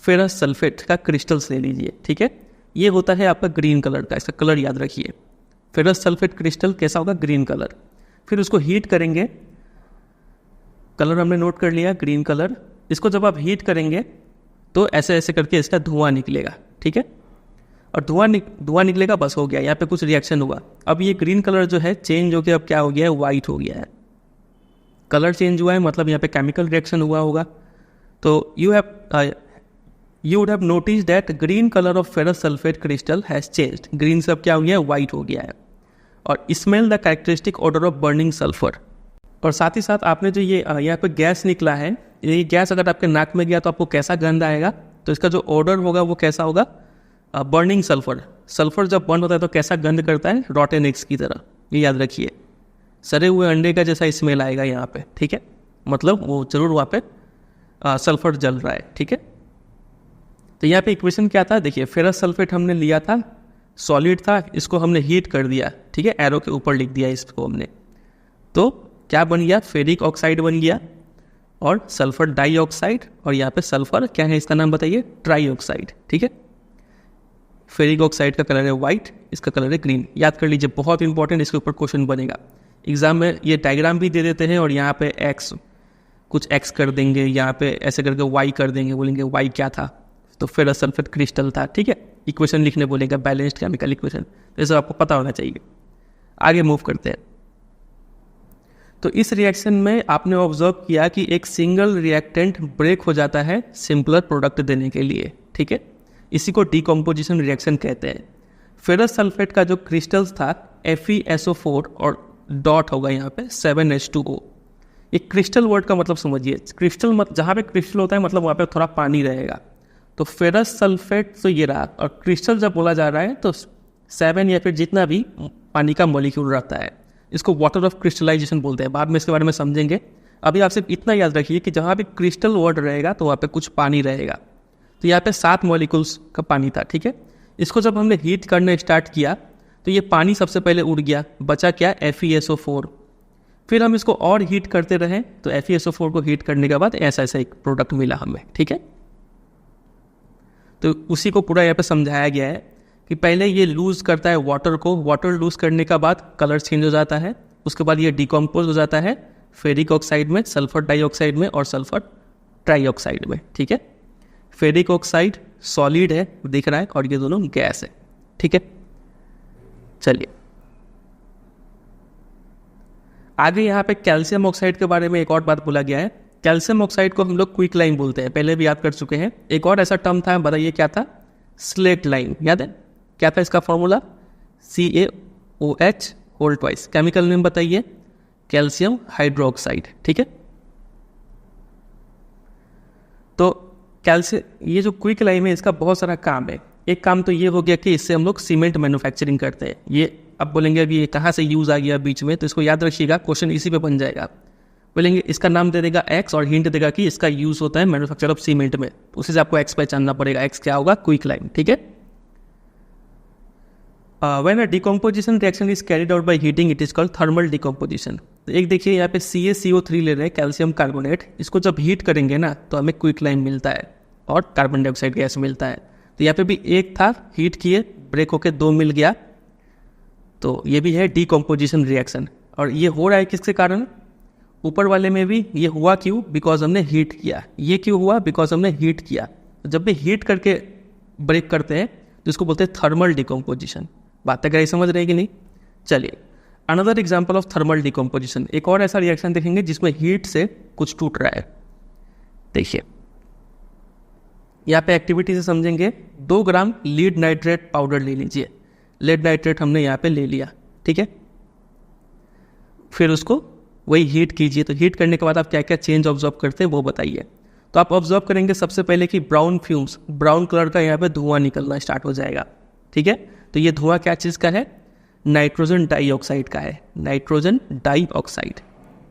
फेरस सल्फेट का क्रिस्टल्स ले लीजिए, ठीक है। ये होता है आपका ग्रीन कलर का, इसका कलर याद रखिए। फेरस सल्फेट क्रिस्टल कैसा होगा, ग्रीन कलर। फिर उसको हीट करेंगे, कलर हमने नोट कर लिया ग्रीन कलर। इसको जब आप हीट करेंगे तो ऐसे ऐसे करके इसका धुआं निकलेगा, ठीक है। और धुआं निकलेगा, बस हो गया, यहाँ पे कुछ रिएक्शन हुआ। अब ये ग्रीन कलर जो है चेंज होकर अब क्या हो गया है, वाइट हो गया है। कलर चेंज हुआ है मतलब यहाँ पे केमिकल रिएक्शन हुआ होगा। तो you would have notice that green colour of ferrous sulphate crystal has changed. Green से अब क्या हो गया है, वाइट हो गया है। और smell the characteristic order of burning sulphur. और साथ ही साथ आपने जो ये यहाँ पे गैस निकला है, ये गैस अगर आपके नाक में गया तो आपको कैसा गंध आएगा, तो इसका जो ऑर्डर होगा वो कैसा होगा, बर्निंग सल्फर। सल्फर जब बर्न होता है तो कैसा गंध करता है, रॉटेन एग्स की तरह, ये याद रखिए। सड़े हुए अंडे का जैसा स्मेल आएगा यहाँ पे, ठीक है। मतलब वो जरूर वहाँ पे सल्फर जल रहा है, ठीक है। तो यहाँ पे इक्वेशन क्या था, देखिए फेरस सल्फेट हमने लिया था, सॉलिड था, इसको हमने हीट कर दिया, ठीक है, एरो के ऊपर लिख दिया इसको हमने। तो क्या बन गया, फेरिक ऑक्साइड बन गया, और सल्फर डाइऑक्साइड, और यहाँ पे सल्फर क्या है, इसका नाम बताइए, ट्राइऑक्साइड, ठीक है। फेरिक ऑक्साइड का कलर है वाइट, इसका कलर है ग्रीन। याद कर लीजिए, बहुत इंपॉर्टेंट, इसके ऊपर क्वेश्चन बनेगा एग्जाम में। ये डायग्राम भी दे देते हैं, और यहाँ पे कुछ एक्स कर देंगे, यहाँ पे ऐसे करके वाई कर देंगे, बोलेंगे वाई क्या था, तो फेरस सल्फेट क्रिस्टल था, ठीक है। इक्वेशन लिखने बोलेगा, बैलेंस्ड केमिकल इक्वेशन, तो ये आपको पता होना चाहिए। आगे मूव करते हैं। तो इस रिएक्शन में आपने ऑब्जर्व किया कि एक सिंगल रिएक्टेंट ब्रेक हो जाता है सिंपलर प्रोडक्ट देने के लिए, ठीक है। इसी को डीकम्पोजिशन रिएक्शन कहते हैं। फेरस सल्फेट का जो क्रिस्टल्स था FeSO4 और डॉट होगा यहाँ पे 7H2O। एक क्रिस्टल वर्ड का मतलब समझिए, क्रिस्टल जहाँ पे क्रिस्टल होता है मतलब वहाँ पे थोड़ा पानी रहेगा। तो फेरस सल्फेट तो ये रहा, और क्रिस्टल जब बोला जा रहा है तो 7 या फिर जितना भी पानी का मॉलिक्यूल रहता है, इसको वाटर ऑफ क्रिस्टलाइजेशन बोलते हैं। बाद में इसके बारे में समझेंगे। अभी आप सिर्फ इतना याद रखिए कि जहाँ भी क्रिस्टल वर्ड रहेगा तो वहाँ पे कुछ पानी रहेगा। तो यहाँ पे 7 मॉलिक्यूल्स का पानी था, ठीक है। इसको जब हमने हीट करने स्टार्ट किया तो ये पानी सबसे पहले उड़ गया, बचा क्या, FeSO4। फिर हम इसको और हीट करते रहे, तो FeSO4 को हीट करने के बाद ऐसा ऐसा एक प्रोडक्ट मिला हमें, ठीक है। तो उसी को पूरा यहाँ पे समझाया गया है कि पहले ये लूज़ करता है वाटर को, वाटर लूज़ करने का बाद कलर चेंज हो जाता है, उसके बाद ये डिकम्पोज हो जाता है फेरिक ऑक्साइड में, सल्फर डाइऑक्साइड में और सल्फर ट्राइऑक्साइड में, ठीक है। फेरिक ऑक्साइड सॉलिड है दिख रहा है और ये दोनों गैस है। ठीक है, चलिए आगे यहाँ पे कैल्शियम ऑक्साइड के बारे में एक और बात बोला गया है। कैल्शियम ऑक्साइड को हम लोग क्विक लाइम बोलते हैं, पहले भी याद कर चुके हैं। एक और ऐसा टर्म था, बताइए क्या था? Slaked lime. याद है क्या था इसका formula? CaOH whole twice. Chemical name बताइए? Calcium hydroxide. ठीक है, तो कैल्शियम ये जो क्विक लाइम है इसका बहुत सारा काम है। एक काम तो ये हो गया कि इससे हम लोग सीमेंट मैन्युफैक्चरिंग करते हैं। ये अब बोलेंगे अभी ये कहाँ से यूज़ आ गया बीच में, तो इसको याद रखिएगा, क्वेश्चन इसी पे बन जाएगा। बोलेंगे इसका नाम दे देगा एक्स और हिंट देगा कि इसका यूज़ होता है मैन्युफैक्चर ऑफ सीमेंट में, उसी से आपको एक्स पहचानना पड़ेगा। एक्स क्या होगा? Quick lime. ठीक है, when a decomposition reaction is carried out by heating it is called thermal decomposition. तो एक देखिए यहाँ पे CaCO3 ले रहे हैं, कैल्शियम कार्बोनेट। इसको जब हीट करेंगे ना तो हमें क्विक लाइम मिलता है और कार्बन डाइऑक्साइड गैस मिलता है। तो यहाँ पे भी एक था, हीट किए ब्रेक होके 2 मिल गया, तो ये भी है डिकम्पोजिशन रिएक्शन। और ये हो रहा है किसके कारण? ऊपर वाले में भी ये हुआ क्यों? बिकॉज हमने हीट किया। ये क्यों हुआ? बिकॉज हमने हीट किया। जब भी हीट करके ब्रेक करते हैं तो इसको बोलते हैं थर्मल डिकम्पोजिशन। बातें कहीं समझ रहे कि नहीं? चलिए another example of thermal decomposition, एक और ऐसा रिएक्शन देखेंगे जिसमें हीट से कुछ टूट रहा है। देखिए यहाँ पे एक्टिविटी से समझेंगे। 2 ग्राम लीड नाइट्रेट पाउडर ले लीजिए। लेड नाइट्रेट हमने यहाँ पे ले लिया। ठीक है, फिर उसको वही हीट कीजिए। तो हीट करने के बाद आप क्या क्या चेंज ऑब्जर्व करते हैं वो बताइए। तो आप ऑब्जर्व करेंगे सबसे पहले कि ब्राउन फ्यूम्स, ब्राउन कलर का यहाँ पे धुआं निकलना स्टार्ट हो जाएगा। ठीक है, तो ये धुआं क्या चीज़ का है? नाइट्रोजन डाइऑक्साइड का है। नाइट्रोजन डाइऑक्साइड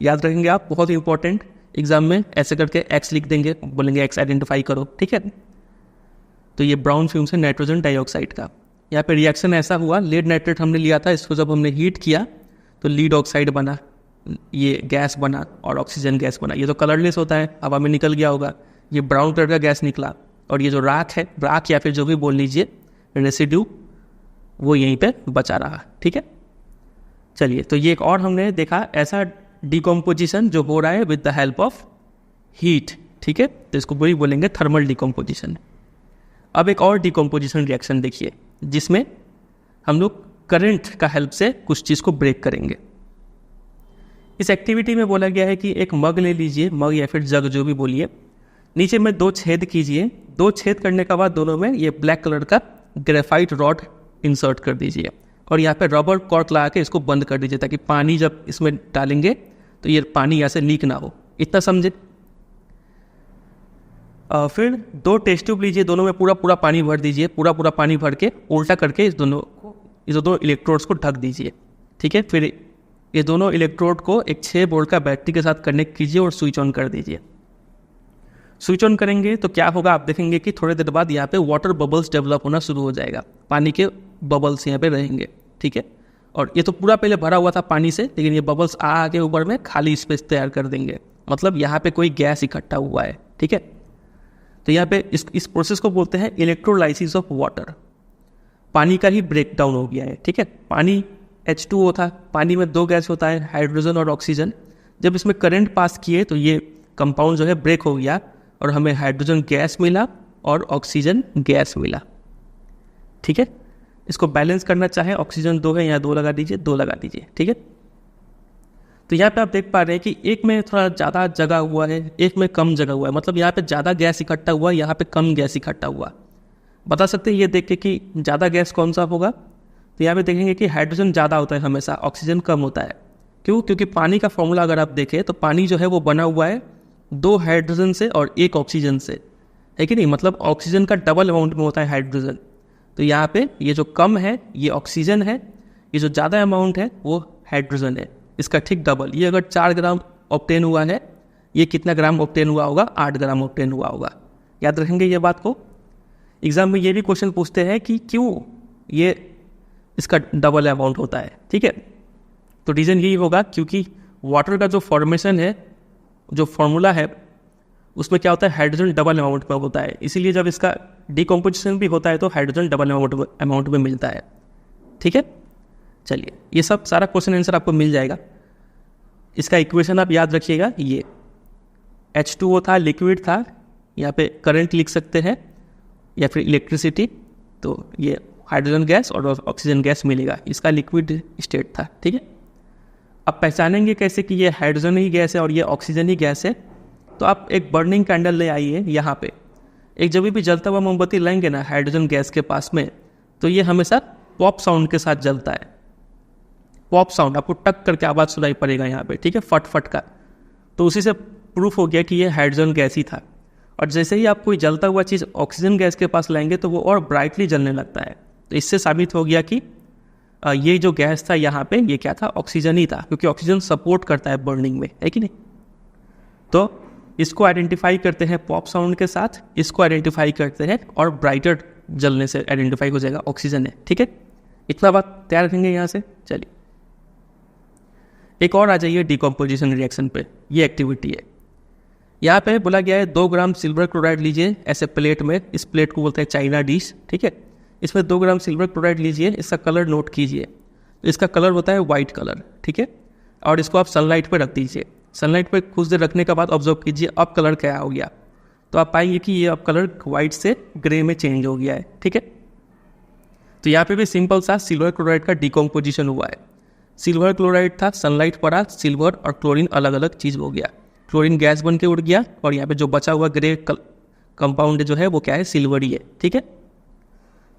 याद रखेंगे आप, बहुत इंपॉर्टेंट। एग्जाम में ऐसे करके एक्स लिख देंगे, बोलेंगे एक्स आइडेंटिफाई करो। ठीक है, तो ये ब्राउन फ्यूम्स है नाइट्रोजन डाइऑक्साइड का। यहाँ पे रिएक्शन ऐसा हुआ, लेड नाइट्रेट हमने लिया था, इसको जब हमने हीट किया तो लीड ऑक्साइड बना, ये गैस बना और ऑक्सीजन गैस बना। ये तो कलरलेस होता है, हवा में निकल गया होगा। ये ब्राउन कलर का गैस निकला और ये जो राख है, राख या फिर जो भी बोल लीजिए रेसिड्यू, वो यहीं पे बचा रहा। ठीक है, चलिए तो ये एक और हमने देखा ऐसा डिकम्पोजिशन जो हो रहा है with the help of heat. ठीक है, तो इसको वही बोलेंगे थर्मल डिकम्पोजिशन। अब एक और डिकम्पोजिशन रिएक्शन देखिए जिसमें हम लोग करंट का हेल्प से कुछ चीज़ को ब्रेक करेंगे। इस एक्टिविटी में बोला गया है कि एक मग ले लीजिए, मग या फिर जग जो भी बोलिए, नीचे में 2 छेद कीजिए। 2 छेद करने के बाद दोनों में ये ब्लैक कलर का ग्रेफाइट रॉड इंसर्ट कर दीजिए और यहाँ पे रबर कॉर्क लगा के इसको बंद कर दीजिए ताकि पानी जब इसमें डालेंगे तो ये पानी यहाँ से लीक ना हो। इतना समझे? फिर 2 टेस्ट ट्यूब लीजिए, दोनों में पूरा पूरा पानी भर दीजिए। पूरा पानी भर के उल्टा करके इस दोनों इलेक्ट्रोड्स को ढक दीजिए। ठीक है, फिर ये दोनों इलेक्ट्रोड को एक 6 वोल्ट का बैटरी के साथ कनेक्ट कीजिए और स्विच ऑन कर दीजिए। स्विच ऑन करेंगे तो क्या होगा? आप देखेंगे कि थोड़ी देर बाद यहाँ पे वाटर बबल्स डेवलप होना शुरू हो जाएगा। पानी के बबल्स यहाँ पे रहेंगे। ठीक है, और ये तो पूरा पहले भरा हुआ था पानी से, लेकिन ये बबल्स आके ऊपर में खाली स्पेस तैयार कर देंगे, मतलब यहाँ पे कोई गैस इकट्ठा हुआ है। ठीक है, तो यहाँ पे इस प्रोसेस को बोलते हैं इलेक्ट्रोलाइसिस ऑफ वाटर। पानी का ही ब्रेक डाउन हो गया है। ठीक है, पानी H2O था, पानी में 2 गैस होता है, हाइड्रोजन और ऑक्सीजन। जब इसमें करंट पास किए तो ये कंपाउंड जो है ब्रेक हो गया और हमें हाइड्रोजन गैस मिला और ऑक्सीजन गैस मिला। ठीक है, इसको बैलेंस करना चाहे ऑक्सीजन 2 है, यहाँ 2 लगा दीजिए, 2 लगा दीजिए। ठीक है, तो यहाँ पे आप देख पा रहे हैं कि एक में थोड़ा ज़्यादा जगह हुआ है, एक में कम जगह हुआ है, मतलब यहाँ पे ज़्यादा गैस इकट्ठा हुआ, यहाँ पे कम गैस इकट्ठा हुआ। बता सकते हैं ये देख के कि ज़्यादा गैस कौन सा होगा? तो यहाँ पे देखेंगे कि हाइड्रोजन ज़्यादा होता है हमेशा, ऑक्सीजन कम होता है। क्यों? क्योंकि पानी का फॉर्मूला अगर आप देखें तो पानी जो है वो बना हुआ है 2 हाइड्रोजन से और 1 ऑक्सीजन से, है कि नहीं? मतलब ऑक्सीजन का डबल अमाउंट में होता है हाइड्रोजन। तो यहाँ पे ये जो कम है ये ऑक्सीजन है, ये जो ज़्यादा अमाउंट है वो हाइड्रोजन है, इसका ठीक डबल। ये अगर 4 ग्राम ऑब्टेन हुआ है, ये कितना ग्राम ऑब्टेन हुआ होगा? 8 ग्राम ऑब्टेन हुआ होगा। याद रखेंगे ये बात को। एग्जाम में ये भी क्वेश्चन पूछते हैं कि क्यों ये इसका डबल अमाउंट होता है। ठीक है, तो रीज़न यही होगा क्योंकि वाटर का जो फॉर्मेशन है, जो फॉर्मूला है, उसमें क्या होता है? हाइड्रोजन डबल अमाउंट में होता है। इसीलिए जब इसका डिकम्पोजिशन भी होता है तो हाइड्रोजन डबल अमाउंट में मिलता है। ठीक है, चलिए ये सब सारा क्वेश्चन आंसर आपको मिल जाएगा। इसका इक्वेशन आप याद रखिएगा, ये H2O था, लिक्विड था, यहाँ पे करंट लिख सकते हैं या फिर इलेक्ट्रिसिटी। तो ये हाइड्रोजन गैस और ऑक्सीजन गैस मिलेगा, इसका लिक्विड स्टेट था। ठीक है, अब पहचानेंगे कैसे कि ये हाइड्रोजन ही गैस है और ये ऑक्सीजन ही गैस है। तो आप एक बर्निंग कैंडल ले आइए यहाँ पे, एक जब भी जलता हुआ मोमबत्ती लाएंगे ना हाइड्रोजन गैस के पास में, तो ये हमेशा पॉप साउंड के साथ जलता है। पॉप साउंड, आपको टक करके आवाज़ सुनाई पड़ेगा यहाँ पे, ठीक है, फट फट का। तो उसी से प्रूफ हो गया कि ये हाइड्रोजन गैस ही था। और जैसे ही आप कोई जलता हुआ चीज़ ऑक्सीजन गैस के पास लाएंगे तो वो और ब्राइटली जलने लगता है। तो इससे साबित हो गया कि ये जो गैस था यहाँ पे ये क्या था, ऑक्सीजन ही था, क्योंकि ऑक्सीजन सपोर्ट करता है बर्निंग में, है कि नहीं। तो इसको आइडेंटिफाई करते हैं पॉप साउंड के साथ, इसको आइडेंटिफाई करते हैं और ब्राइटर जलने से आइडेंटिफाई हो जाएगा ऑक्सीजन है। ठीक है, इतना बात तैयार रखेंगे यहाँ से। चलिए एक और आ जाइए डिकम्पोजिशन रिएक्शन पे, ये एक्टिविटी है। यहाँ पे बोला गया है 2 ग्राम सिल्वर क्लोराइड लीजिए ऐसे प्लेट में, इस प्लेट को बोलते हैं चाइना डिश। ठीक है, इसमें 2 ग्राम सिल्वर क्लोराइड लीजिए, इसका कलर नोट कीजिए। तो इसका कलर होता है वाइट कलर, ठीक है, और इसको आप सनलाइट पर रख दीजिए। सनलाइट पर कुछ देर रखने के बाद ऑब्जर्व कीजिए अब कलर क्या हो गया। तो आप पाएंगे कि ये अब कलर वाइट से ग्रे में चेंज हो गया है। ठीक है, तो यहाँ पे भी सिंपल सा सिल्वर क्लोराइड का डिकम्पोजिशन हुआ है। सिल्वर क्लोराइड था, सनलाइट पड़ा, सिल्वर और क्लोरीन अलग अलग चीज़ हो गया, क्लोरीन गैस बन के उड़ गया, और यहाँ पे जो बचा हुआ ग्रे कंपाउंड जो है वो क्या है, सिल्वर ही है। ठीक है,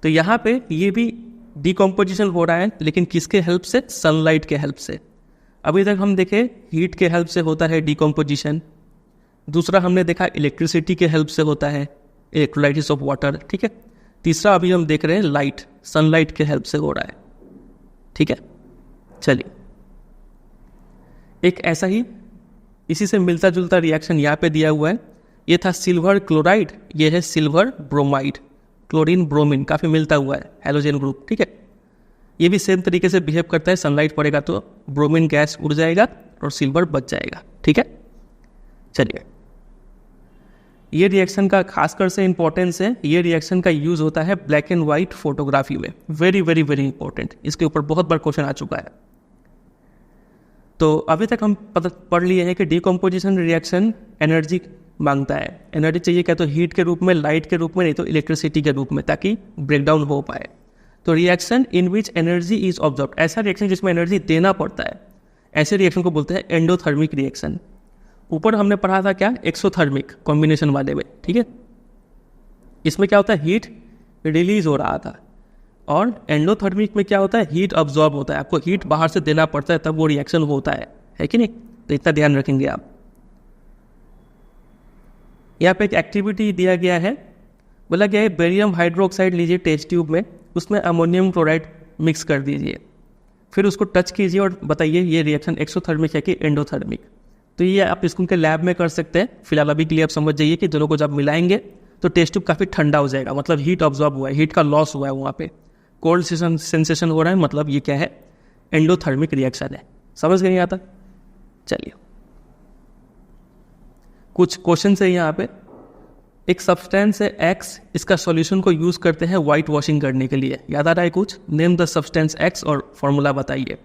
तो यहाँ पे ये भी डिकम्पोजिशन हो रहा है, लेकिन किसके हेल्प से, सनलाइट के हेल्प से। अभी तक हम देखे हीट के हेल्प से होता है डिकम्पोजिशन, दूसरा हमने देखा इलेक्ट्रिसिटी के हेल्प से होता है, इलेक्ट्रोलाइटिस ऑफ वाटर। ठीक है, तीसरा अभी हम देख रहे हैं लाइट, सनलाइट के हेल्प से हो रहा है। ठीक है, चलिए एक ऐसा ही इसी से मिलता जुलता रिएक्शन यहाँ पे दिया हुआ है। ये था सिल्वर क्लोराइड, ये है सिल्वर ब्रोमाइड, क्लोरीन ब्रोमीन, काफ़ी मिलता हुआ है हैलोजन ग्रुप। ठीक है, ये भी सेम तरीके से बिहेव करता है, सनलाइट पड़ेगा तो ब्रोमीन गैस उड़ जाएगा और सिल्वर बच जाएगा। ठीक है, चलिए ये रिएक्शन का खासकर से इंपॉर्टेंस है, ये रिएक्शन का यूज़ होता है ब्लैक एंड वाइट फोटोग्राफी में, वेरी वेरी वेरी इंपॉर्टेंट, इसके ऊपर बहुत बार क्वेश्चन आ चुका है। तो अभी तक हम पढ़ लिए हैं कि डिकम्पोजिशन रिएक्शन एनर्जी मांगता है, एनर्जी चाहिए क्या, तो हीट के रूप में, लाइट के रूप में, नहीं तो इलेक्ट्रिसिटी के रूप में, ताकि ब्रेकडाउन हो पाए। तो reaction in which energy is observe, ऐसा रिएक्शन जिसमें एनर्जी देना पड़ता है, ऐसे रिएक्शन को बोलते हैं एंडोथर्मिक रिएक्शन। ऊपर हमने पढ़ा था क्या, एक्सोथर्मिक कॉम्बिनेशन वाले में। ठीक है, इसमें क्या होता है, हीट रिलीज हो रहा था, और एंडोथर्मिक में क्या होता है, हीट अब्जॉर्ब होता है, आपको हीट बाहर से देना पड़ता है तब वो रिएक्शन होता है कि नहीं। तो इतना ध्यान रखेंगे आप। यहाँ पे एक एक्टिविटी दिया गया है, बोला गया है बेरियम हाइड्रोक्साइड लीजिए टेस्ट ट्यूब में, उसमें अमोनियम क्लोराइड मिक्स कर दीजिए, फिर उसको टच कीजिए और बताइए ये रिएक्शन एक्सोथर्मिक है कि एंडोथर्मिक। तो ये आप स्कूल के लैब में कर सकते हैं। फिलहाल अभी के लिए आप समझ जाइए कि दोनों को जब मिलाएंगे तो टेस्ट ट्यूब काफ़ी ठंडा हो जाएगा, मतलब हीट ऑब्जॉर्ब हुआ है, हीट का लॉस हुआ है वहाँ पे, कोल्ड सेंसेशन हो रहा है, मतलब ये क्या है, एंडोथर्मिक रिएक्शन है। समझ गए यहाँ तक। चलिए कुछ क्वेश्चन है यहाँ पे। एक सब्सटेंस है एक्स, इसका सॉल्यूशन को यूज करते हैं वाइट वॉशिंग करने के लिए, याद आ रहा है कुछ, नेम द सब्सटेंस एक्स और फॉर्मूला बताइए।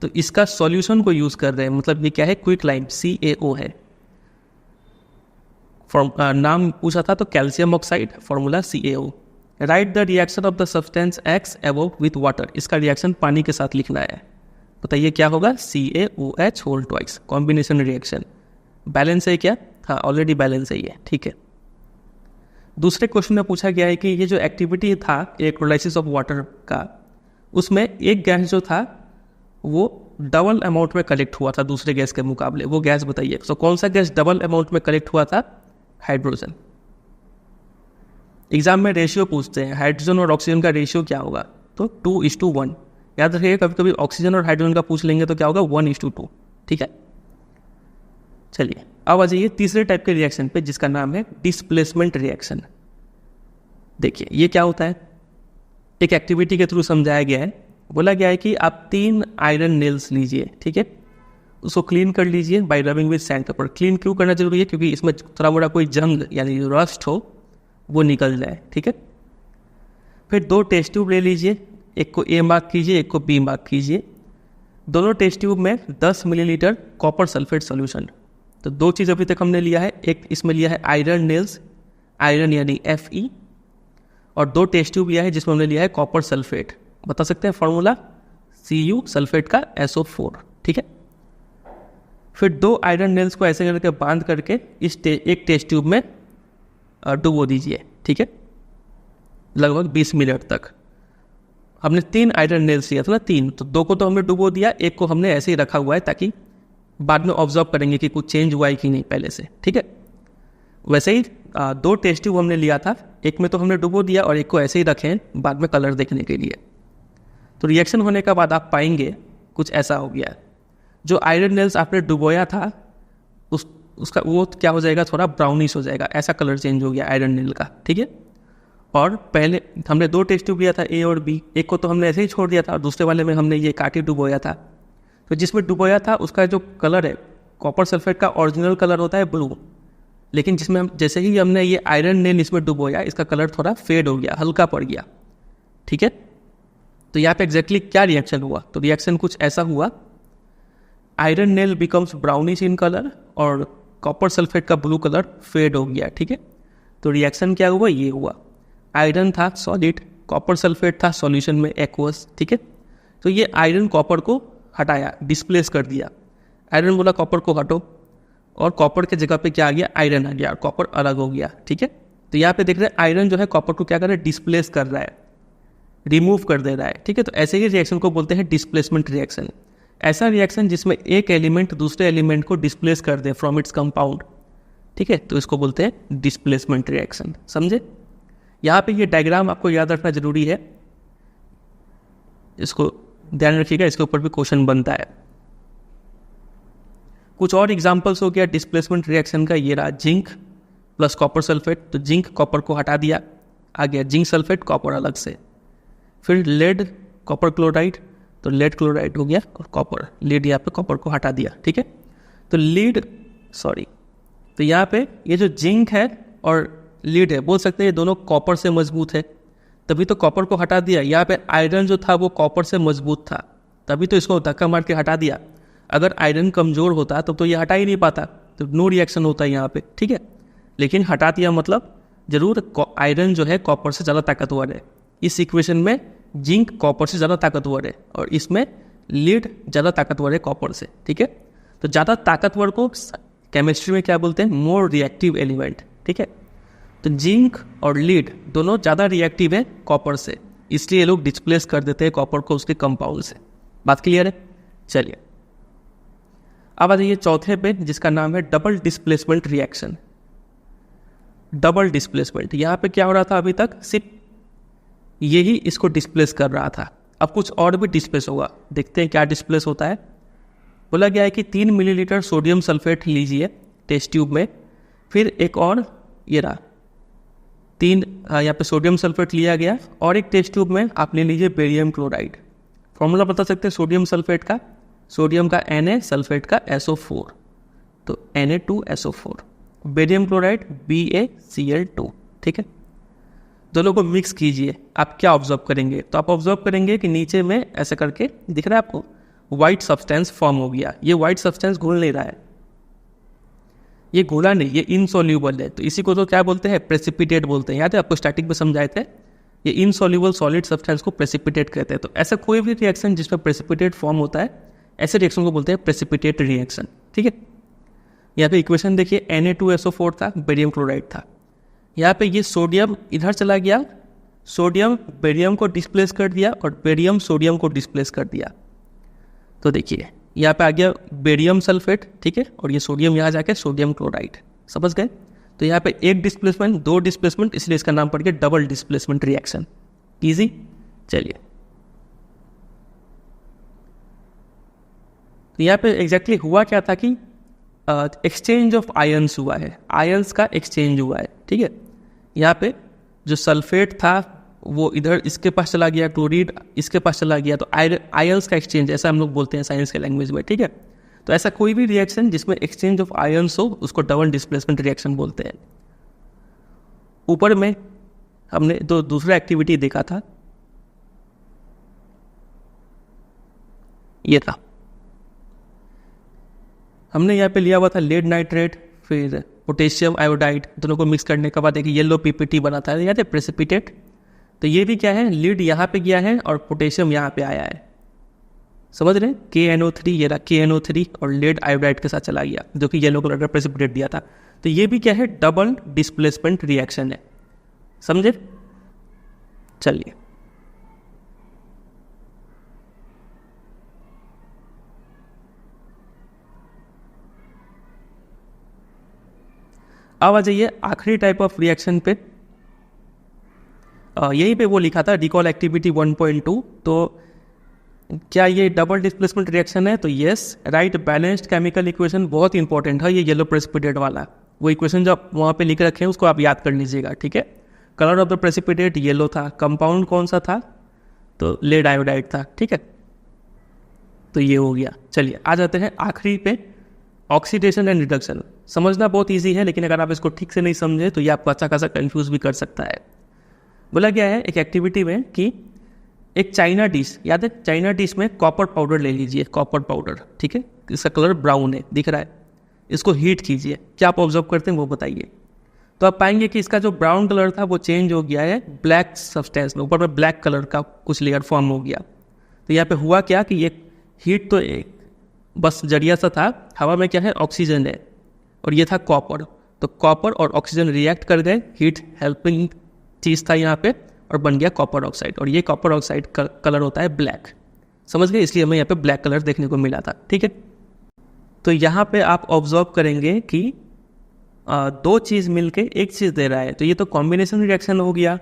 तो इसका सॉल्यूशन को यूज कर रहे हैं, मतलब ये क्या है, क्विक लाइम CaO है। नाम पूछा था तो calcium oxide, formula CaO। Write the reaction of the substance X above with water, इसका रिएक्शन पानी के साथ लिखना है। बताइए क्या होगा, CaOH whole twice, combination reaction. Balance है क्या, हाँ ऑलरेडी बैलेंस है ये। ठीक है, दूसरे क्वेश्चन में पूछा गया है कि ये जो एक्टिविटी था इलेक्ट्रोलाइसिस ऑफ वाटर का, उसमें एक गैस जो था वो डबल अमाउंट में कलेक्ट हुआ था दूसरे गैस के मुकाबले, वो गैस बताइए। तो कौन सा गैस डबल अमाउंट में कलेक्ट हुआ था, हाइड्रोजन। एग्जाम में रेशियो पूछते हैं, हाइड्रोजन और ऑक्सीजन का रेशियो क्या होगा, तो 2:1। याद रखिएगा, कभी कभी ऑक्सीजन और हाइड्रोजन का पूछ लेंगे तो क्या होगा, 1:2। ठीक है, चलिए अब आ जाइए तीसरे टाइप के रिएक्शन पे, जिसका नाम है डिस्प्लेसमेंट रिएक्शन। देखिए ये क्या होता है, एक एक्टिविटी के थ्रू समझाया गया है। बोला गया है कि आप 3 आयरन नेल्स लीजिए, ठीक है, उसको क्लीन कर लीजिए bye rubbing with sand paper. Clean क्यों करना जरूरी है, क्योंकि इसमें थोड़ा मोड़ा कोई जंग यानी रस्ट हो वो निकल जाए। ठीक है, फिर 2 टेस्ट ट्यूब ले लीजिए, एक को A मार्क कीजिए, एक को B मार्क कीजिए। दोनों टेस्ट ट्यूब में 10 मिलीलीटर कॉपर सल्फेट सोल्यूशन। तो 2 चीज़ अभी तक हमने लिया है, एक इसमें लिया है आयरन नेल्स, आयरन यानी Fe, और 2 टेस्ट ट्यूब लिया है जिसमें हमने लिया है कॉपर सल्फेट। बता सकते हैं फॉर्मूला, Cu सल्फेट का SO4, ठीक है। फिर 2 आयरन नेल्स को ऐसे करके बांध करके एक टेस्ट ट्यूब में डुबो दीजिए, ठीक है, लगभग 20 मिनट तक। हमने 3 आयरन नेल्स लिया था ना, 3, तो 2 को तो हमने डुबो दिया, एक को हमने ऐसे ही रखा हुआ है ताकि बाद में ऑब्जर्व करेंगे कि कुछ चेंज हुआ है कि नहीं पहले से, ठीक है। वैसे ही 2 टेस्ट ट्यूब हमने लिया था, एक में तो हमने डुबो दिया और एक को ऐसे ही रखें बाद में कलर देखने के लिए। तो रिएक्शन होने के बाद आप पाएंगे कुछ ऐसा हो गया, जो आयरन नेल्स आपने डुबोया था उसका वो क्या हो जाएगा, थोड़ा ब्राउनिश हो जाएगा, ऐसा कलर चेंज हो गया आयरन नेल का, ठीक है। और पहले हमने 2 टेस्ट ट्यूब लिया था A और B, एक को तो हमने ऐसे ही छोड़ दिया था और दूसरे वाले में हमने ये काटी डुबोया था। तो जिसमें डुबोया था उसका जो कलर है, कॉपर सल्फेट का ओरिजिनल कलर होता है ब्लू, लेकिन जिसमें हम जैसे ही हमने ये आयरन नेल इसमें डुबोया, इसका कलर थोड़ा फेड हो गया, हल्का पड़ गया, ठीक है। तो यहाँ पे एग्जैक्टली क्या रिएक्शन हुआ, तो रिएक्शन कुछ ऐसा हुआ, iron nail becomes brownish in colour और कॉपर सल्फेट का ब्लू कलर फेड हो गया, ठीक है। तो रिएक्शन क्या हुआ, ये हुआ, आयरन था सॉलिड, कॉपर सल्फेट था सॉल्यूशन में एक्वस, ठीक है। तो ये आयरन कॉपर को हटाया, डिस्प्लेस कर दिया, आयरन बोला कॉपर को हटो, और कॉपर के जगह पे क्या आ गया, आयरन आ गया, और कॉपर अलग हो गया, ठीक है। तो यहाँ पे देख रहे हैं आयरन जो है कॉपर को क्या कर रहा है, डिस्प्लेस कर रहा है, रिमूव कर दे रहा है, ठीक है। तो ऐसे ही रिएक्शन को बोलते हैं डिस्प्लेसमेंट रिएक्शन। ऐसा रिएक्शन जिसमें एक एलिमेंट दूसरे एलिमेंट को डिस्प्लेस कर दे फ्रॉम इट्स कंपाउंड, ठीक है, तो इसको बोलते हैं डिस्प्लेसमेंट रिएक्शन, समझे। यहाँ पे ये डायग्राम आपको याद रखना जरूरी है, इसको ध्यान रखिएगा, इसके ऊपर भी क्वेश्चन बनता है। कुछ और एग्जांपल्स हो गया डिस्प्लेसमेंट रिएक्शन का, ये रहा जिंक प्लस कॉपर सल्फेट, तो जिंक कॉपर को हटा दिया, आ गया जिंक सल्फेट कॉपर अलग से। फिर लेड कॉपर क्लोराइड, तो लेड क्लोराइड हो गया और कॉपर, लेड यहाँ पे कॉपर को हटा दिया, ठीक है। तो तो यहाँ पे ये जो जिंक है और लीड है, बोल सकते हैं ये दोनों कॉपर से मजबूत है, तभी तो कॉपर को हटा दिया। यहाँ पे आयरन जो था वो कॉपर से मजबूत था, तभी तो इसको धक्का मार के हटा दिया। अगर आयरन कमज़ोर होता तो ये हटा ही नहीं पाता, तो नो रिएक्शन होता है यहाँ पे, ठीक है। लेकिन हटा दिया मतलब जरूर आयरन जो है कॉपर से ज़्यादा ताकतवर है। इस इक्वेशन में जिंक कॉपर से ज़्यादा ताकतवर है और इसमें लीड ज़्यादा ताकतवर है कॉपर से, ठीक है। तो ज़्यादा ताकतवर को केमिस्ट्री में क्या बोलते हैं, मोर रिएक्टिव एलिमेंट, ठीक है। तो जिंक और लीड दोनों ज़्यादा रिएक्टिव है कॉपर से, इसलिए ये लोग डिस्प्लेस कर देते हैं कॉपर को उसके कंपाउंड से। बात क्लियर है, चलिए अब आ जाइए चौथे पे, जिसका नाम है double displacement reaction. Double displacement, यहाँ पे क्या हो रहा था, अभी तक सिर्फ यही इसको डिस्प्लेस कर रहा था, अब कुछ और भी डिस्प्लेस होगा, देखते हैं क्या डिस्प्लेस होता है। बोला गया है कि 3 मिलीलीटर सोडियम सल्फेट लीजिए टेस्ट ट्यूब में, फिर एक और ये रहा 3 यहाँ पे सोडियम सल्फेट लिया गया, और एक टेस्ट ट्यूब में आप ले लीजिए बेरियम क्लोराइड। फॉर्मूला बता सकते हैं सोडियम सल्फेट का, सोडियम का Na, सल्फेट का SO4, तो Na2SO4, बेरियम क्लोराइड BaCl2, ठीक है। दोनों को मिक्स कीजिए, आप क्या ऑब्जर्व करेंगे, तो आप ऑब्जर्व करेंगे कि नीचे में ऐसे करके दिख रहा है आपको वाइट सब्सटेंस फॉर्म हो गया। ये वाइट सब्सटेंस घुल नहीं रहा है, ये घुला नहीं, ये इनसॉल्यूबल है, तो इसी को तो क्या बोलते हैं, प्रेसिपिटेट बोलते हैं। याद है आपको स्टैटिक में समझाए थे, ये इनसॉल्यूबल सॉलिड सब्सटेंस को प्रेसिपिटेट कहते हैं। तो ऐसा कोई भी रिएक्शन जिसमें प्रेसिपिटेट फॉर्म होता है, ऐसे रिएक्शन को बोलते हैं प्रेसिपिटेट रिएक्शन, ठीक है। यहाँ पे इक्वेशन देखिए, Na2SO4 था, बेरियम क्लोराइड था, यहाँ पे ये सोडियम इधर चला गया, सोडियम बेरियम को डिस्प्लेस कर दिया और बेरियम सोडियम को डिस्प्लेस कर दिया। तो देखिए यहाँ पे आ गया बेरियम सल्फेट, ठीक है, और ये सोडियम यहाँ जाके सोडियम क्लोराइड, समझ गए। तो यहाँ पे एक डिस्प्लेसमेंट, 2 डिस्प्लेसमेंट, इसलिए इसका नाम पड़ गया डबल डिस्प्लेसमेंट रिएक्शन। इजी, चलिए तो यहाँ पे एग्जैक्टली हुआ क्या था कि एक्सचेंज ऑफ आयंस हुआ है, आयंस का एक्सचेंज हुआ है, ठीक है। यहाँ पे जो सल्फेट था वो इधर इसके पास चला गया, क्लोरीड इसके पास चला गया, तो आयंस का एक्सचेंज, ऐसा हम लोग बोलते हैं साइंस के लैंग्वेज में, ठीक है। तो ऐसा कोई भी रिएक्शन जिसमें एक्सचेंज ऑफ आयंस हो उसको डबल डिस्प्लेसमेंट रिएक्शन बोलते हैं। ऊपर में हमने तो दूसरा एक्टिविटी देखा था, ये था, हमने यहाँ पे लिया हुआ था लेड नाइट्रेट, फिर पोटेशियम आयोडाइड, दोनों को मिक्स करने के बाद एक येलो पीपीटी बनाता है, याद है, प्रेसिपिटेट। तो ये भी क्या है, लीड यहाँ पे गया है और पोटेशियम यहाँ पे आया है, समझ रहे हैं। KNO3 ये रहा, KNO3 और लीड आयोडाइड के साथ चला गया, जो कि येलो कलर का प्रेसिपिटेट दिया था। तो ये भी क्या है, डबल डिस्प्लेसमेंट रिएक्शन है, समझे। चलिए अब आ जाइए आखिरी टाइप ऑफ रिएक्शन पे। यहीं पे वो लिखा था रिकॉल एक्टिविटी 1.2। तो क्या ये डबल डिस्प्लेसमेंट रिएक्शन है? तो yes, right balanced chemical equation बहुत इंपॉर्टेंट है, ये येलो प्रेसिपिटेट वाला। वो इक्वेशन जो आप वहाँ पे लिख रखे हैं उसको आप याद कर लीजिएगा, ठीक है। Colour of the precipitate yellow था, कंपाउंड कौन सा था? तो लेड आयोडाइड था, ठीक है। तो ये हो गया। चलिए आ जाते हैं आखिरी पे, ऑक्सीडेशन एंड रिडक्शन। समझना बहुत ईजी है, लेकिन अगर आप इसको ठीक से नहीं समझे तो ये आपको अच्छा खासा कंफ्यूज भी कर सकता है। बोला गया है एक एक्टिविटी में कि एक चाइना डिश, याद है, चाइना डिश में कॉपर पाउडर ले लीजिए, कॉपर पाउडर, ठीक है, इसका कलर ब्राउन है, दिख रहा है। इसको हीट कीजिए, क्या आप ऑब्जर्व करते हैं वो बताइए। तो आप पाएंगे कि इसका जो ब्राउन कलर था वो चेंज हो गया है ब्लैक सब्सटेंस में, ऊपर में ब्लैक कलर का कुछ लेयर फॉर्म हो गया। तो यहाँ पे हुआ क्या कि ये हीट तो एक बस जरिया सा था, हवा में क्या है, ऑक्सीजन है, और ये था कॉपर। तो कॉपर और ऑक्सीजन रिएक्ट कर गए, हीट हेल्पिंग चीज़ था यहाँ पे, और बन गया कॉपर ऑक्साइड। और ये कॉपर ऑक्साइड का कलर होता है ब्लैक, समझ गए, इसलिए हमें यहाँ पे ब्लैक कलर देखने को मिला था, ठीक है। तो यहाँ पे आप ऑब्जर्व करेंगे कि दो चीज़ मिलके एक चीज़ दे रहा है, तो ये तो कॉम्बिनेशन रिएक्शन हो गया।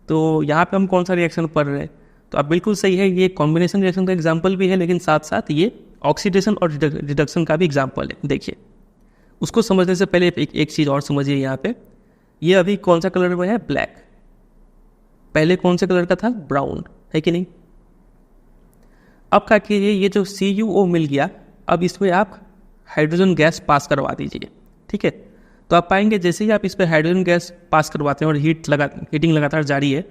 तो यहाँ पे हम कौन सा रिएक्शन पढ़ रहे हैं? तो आप बिल्कुल सही है, ये कॉम्बिनेशन रिएक्शन का एग्जाम्पल भी है, लेकिन साथ साथ ये ऑक्सीडेशन और रिडक्शन का भी एग्जाम्पल है। देखिए, उसको समझने से पहले एक चीज़ और समझिए। यहाँ पे ये अभी कौन सा कलर में है? ब्लैक। पहले कौन से कलर का था? ब्राउन, है कि नहीं। अब क्या कीजिए, ये जो CuO मिल गया, अब इसमें आप हाइड्रोजन गैस पास करवा दीजिए, ठीक है। तो आप पाएंगे जैसे ही आप इस पर हाइड्रोजन गैस पास करवाते हैं और हीटिंग लगातार जारी है,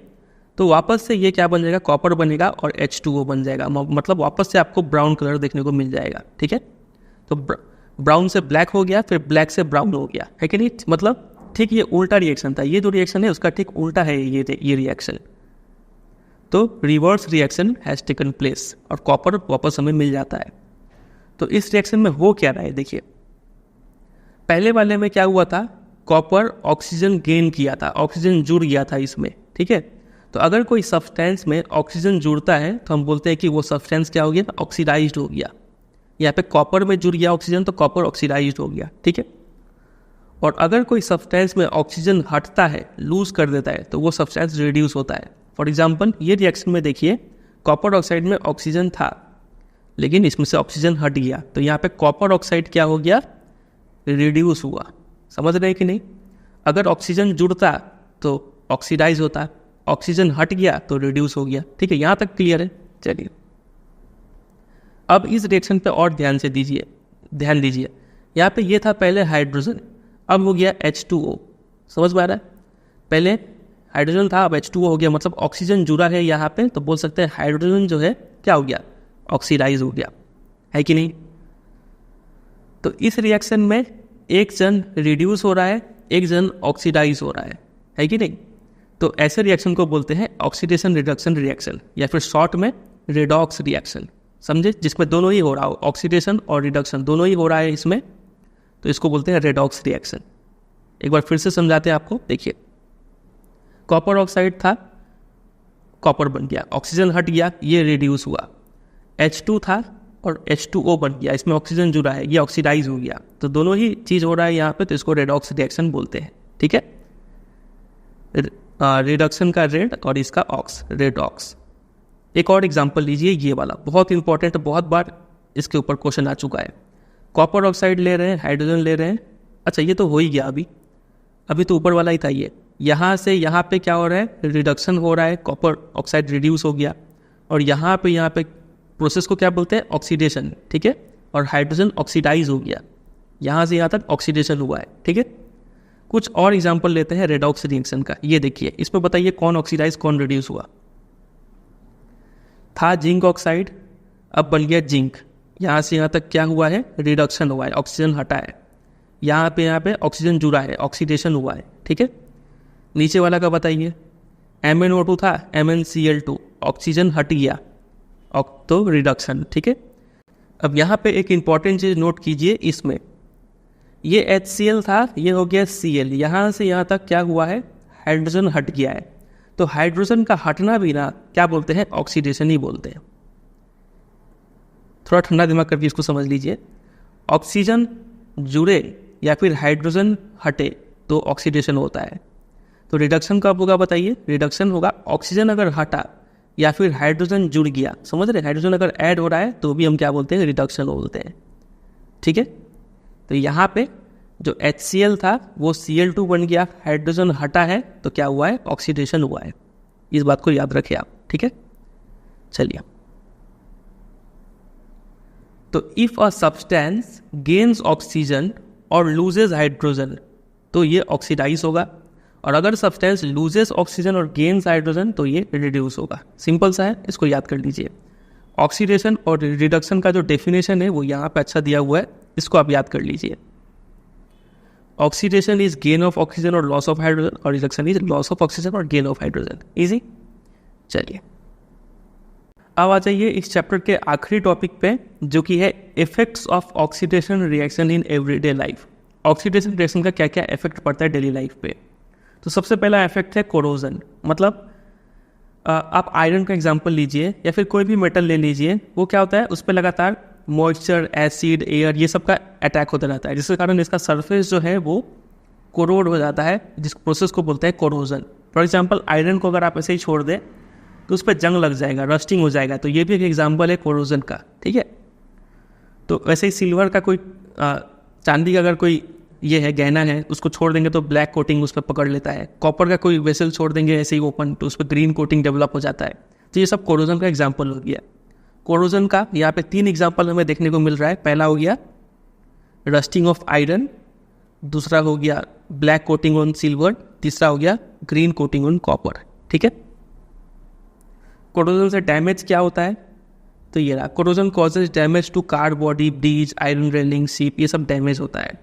तो वापस से ये क्या बन जाएगा? कॉपर बनेगा और H2O बन जाएगा, मतलब वापस से आपको ब्राउन कलर देखने को मिल जाएगा, ठीक है। तो ब्राउन से ब्लैक हो गया, फिर ब्लैक से ब्राउन हो गया, है कि नहीं। मतलब ठीक ये उल्टा रिएक्शन था, ये जो रिएक्शन है उसका ठीक उल्टा है ये रिएक्शन। तो reverse reaction has taken place और कॉपर वापस हमें मिल जाता है। तो इस रिएक्शन में हो क्या रहा है, देखिए। पहले वाले में क्या हुआ था? कॉपर ऑक्सीजन गेन किया था, ऑक्सीजन जुड़ गया था इसमें, ठीक है। तो अगर कोई सब्सटेंस में ऑक्सीजन जुड़ता है तो हम बोलते हैं कि वो सब्सटेंस क्या हो गया? ऑक्सीडाइज्ड हो गया। यहाँ पे कॉपर में जुड़ गया ऑक्सीजन, तो कॉपर ऑक्सीडाइज्ड हो गया, ठीक है। और अगर कोई सब्सटेंस में ऑक्सीजन हटता है, लूज कर देता है, तो वो सब्सटेंस रिड्यूस होता है। फॉर एग्जांपल ये रिएक्शन में देखिए, कॉपर ऑक्साइड में ऑक्सीजन था, लेकिन इसमें से ऑक्सीजन हट गया, तो यहाँ पे कॉपर ऑक्साइड क्या हो गया? रिड्यूस हुआ। समझ रहे हैं कि नहीं। अगर ऑक्सीजन जुड़ता तो ऑक्सीडाइज होता, ऑक्सीजन हट गया तो रिड्यूस हो गया, ठीक है। यहाँ तक क्लियर है। चलिए अब इस रिएक्शन पे और ध्यान दीजिए। यहाँ पे ये था पहले हाइड्रोजन, अब हो गया H2O। समझ में आ रहा है? पहले हाइड्रोजन था, अब H2O हो गया, मतलब ऑक्सीजन जुड़ा है यहाँ पे, तो बोल सकते हैं हाइड्रोजन जो है क्या हो गया? ऑक्सीडाइज हो गया, है कि नहीं। तो इस रिएक्शन में एक जन रिड्यूस हो रहा है, एक जन ऑक्सीडाइज हो रहा है कि नहीं। तो ऐसे रिएक्शन को बोलते हैं ऑक्सीडेशन रिडक्शन रिएक्शन, या फिर शॉर्ट में रेडॉक्स रिएक्शन, समझे, जिसमें दोनों ही हो रहा हो, ऑक्सीडेशन और रिडक्शन दोनों ही हो रहा है इसमें, तो इसको बोलते हैं रेडॉक्स रिएक्शन। एक बार फिर से समझाते हैं आपको। देखिए, कॉपर ऑक्साइड था, कॉपर बन गया, ऑक्सीजन हट गया, ये रिड्यूस हुआ। H2 था और H2O बन गया, इसमें ऑक्सीजन जुड़ा है, ये ऑक्सीडाइज हो गया। तो दोनों ही चीज़ हो रहा है यहाँ पे, तो इसको रेडॉक्स रिएक्शन बोलते हैं, ठीक है। रिडक्शन का रेड और इसका ऑक्स, रेडॉक्स। एक और एग्जांपल लीजिए, ये वाला बहुत इंपॉर्टेंट, बहुत बार इसके ऊपर क्वेश्चन आ चुका है। कॉपर ऑक्साइड ले रहे हैं, हाइड्रोजन ले रहे हैं, अच्छा ये तो हो ही गया, अभी तो ऊपर वाला ही था ये। यहाँ से यहाँ पे क्या हो रहा है? रिडक्शन हो रहा है, कॉपर ऑक्साइड रिड्यूस हो गया, और यहाँ पे प्रोसेस को क्या बोलते हैं? ऑक्सीडेशन, ठीक है। और हाइड्रोजन ऑक्सीडाइज हो गया, यहाँ से यहाँ तक ऑक्सीडेशन हुआ है, ठीक है। कुछ और एग्जांपल लेते हैं रेडॉक्स रिएक्शन का। ये देखिए, इसमें बताइए कौन ऑक्सीडाइज कौन रिड्यूस हुआ। था जिंक ऑक्साइड, अब बन गया जिंक, यहाँ से यहाँ तक क्या हुआ है? रिडक्शन हुआ है, ऑक्सीजन हटा है। यहाँ पे ऑक्सीजन जुड़ा है, ऑक्सीडेशन हुआ है, ठीक है। नीचे वाला का बताइए, MnO2 था, MnCl2, ऑक्सीजन हट गया, तो रिडक्शन, ठीक है। अब यहाँ पे एक इंपॉर्टेंट चीज़ नोट कीजिए, इसमें ये HCl था, ये हो गया Cl, यहाँ से यहाँ तक क्या हुआ है, हाइड्रोजन हट गया है। तो हाइड्रोजन का हटना भी ना क्या बोलते हैं, ऑक्सीडेशन ही बोलते हैं। थोड़ा ठंडा दिमाग करके इसको समझ लीजिए, ऑक्सीजन जुड़े या फिर हाइड्रोजन हटे तो ऑक्सीडेशन होता है। तो रिडक्शन कब होगा बताइए, रिडक्शन होगा ऑक्सीजन अगर हटा या फिर हाइड्रोजन जुड़ गया, समझ रहे, हाइड्रोजन अगर ऐड हो रहा है तो भी हम क्या बोलते हैं, रिडक्शन बोलते हैं, ठीक है। तो यहाँ पे जो HCl था वो Cl2 बन गया, हाइड्रोजन हटा है तो क्या हुआ है, ऑक्सीडेशन हुआ है। इस बात को याद रखिए आप, ठीक है। चलिए, तो if a substance gains oxygen और लूजेज हाइड्रोजन तो ये ऑक्सीडाइज होगा, और अगर सब्सटेंस लूजेस ऑक्सीजन और गेन्स हाइड्रोजन तो ये रिड्यूस होगा। सिंपल सा है, इसको याद कर लीजिए। ऑक्सीडेशन और रिडक्शन का जो डेफिनेशन है वो यहाँ पे अच्छा दिया हुआ है, इसको आप याद कर लीजिए। Oxidation is gain of oxygen और लॉस ऑफ हाइड्रोजन, और reduction is loss of oxygen और गेन ऑफ हाइड्रोजन। इजी। चलिए, अब आ जाइए इस चैप्टर के आखिरी टॉपिक पे, जो कि है effects of oxidation reaction in everyday life. Oxidation reaction का क्या क्या इफेक्ट पड़ता है डेली लाइफ पे। तो सबसे पहला इफेक्ट है कोरोजन, मतलब आप आयरन का एग्जांपल लीजिए या फिर कोई भी मेटल ले लीजिए, वो क्या होता है, उस पर लगातार मॉइस्चर, एसिड, एयर, ये सब का अटैक होता रहता है, जिसके कारण इसका सरफेस जो है वो कोरोड हो जाता है, जिस प्रोसेस को बोलते हैं कोरोजन। फॉर एग्जांपल आयरन को अगर आप ऐसे ही छोड़ दें तो उस पर जंग लग जाएगा, रस्टिंग हो जाएगा, तो ये भी एक एग्जांपल है कोरोजन का, ठीक है। तो वैसे ही सिल्वर का कोई चांदी का अगर कोई ये है गहना है, उसको छोड़ देंगे तो ब्लैक कोटिंग उस पर पकड़ लेता है। कॉपर का कोई वेसल छोड़ देंगे ऐसे ही ओपन तो उस पर ग्रीन कोटिंग डेवलप हो जाता है। तो ये सब कोरोजन का एग्जाम्पल हो गया। कोरोजन का यहाँ पे 3 एग्जाम्पल हमें देखने को मिल रहा है। पहला हो गया रस्टिंग ऑफ आयरन, दूसरा हो गया ब्लैक कोटिंग ऑन सिल्वर, तीसरा हो गया ग्रीन कोटिंग ऑन कॉपर, ठीक है। कोरोजन से डैमेज क्या होता है, तो ये रहा, corrosion causes damage to car body, bridge, iron railing, ship, ये सब डैमेज होता है।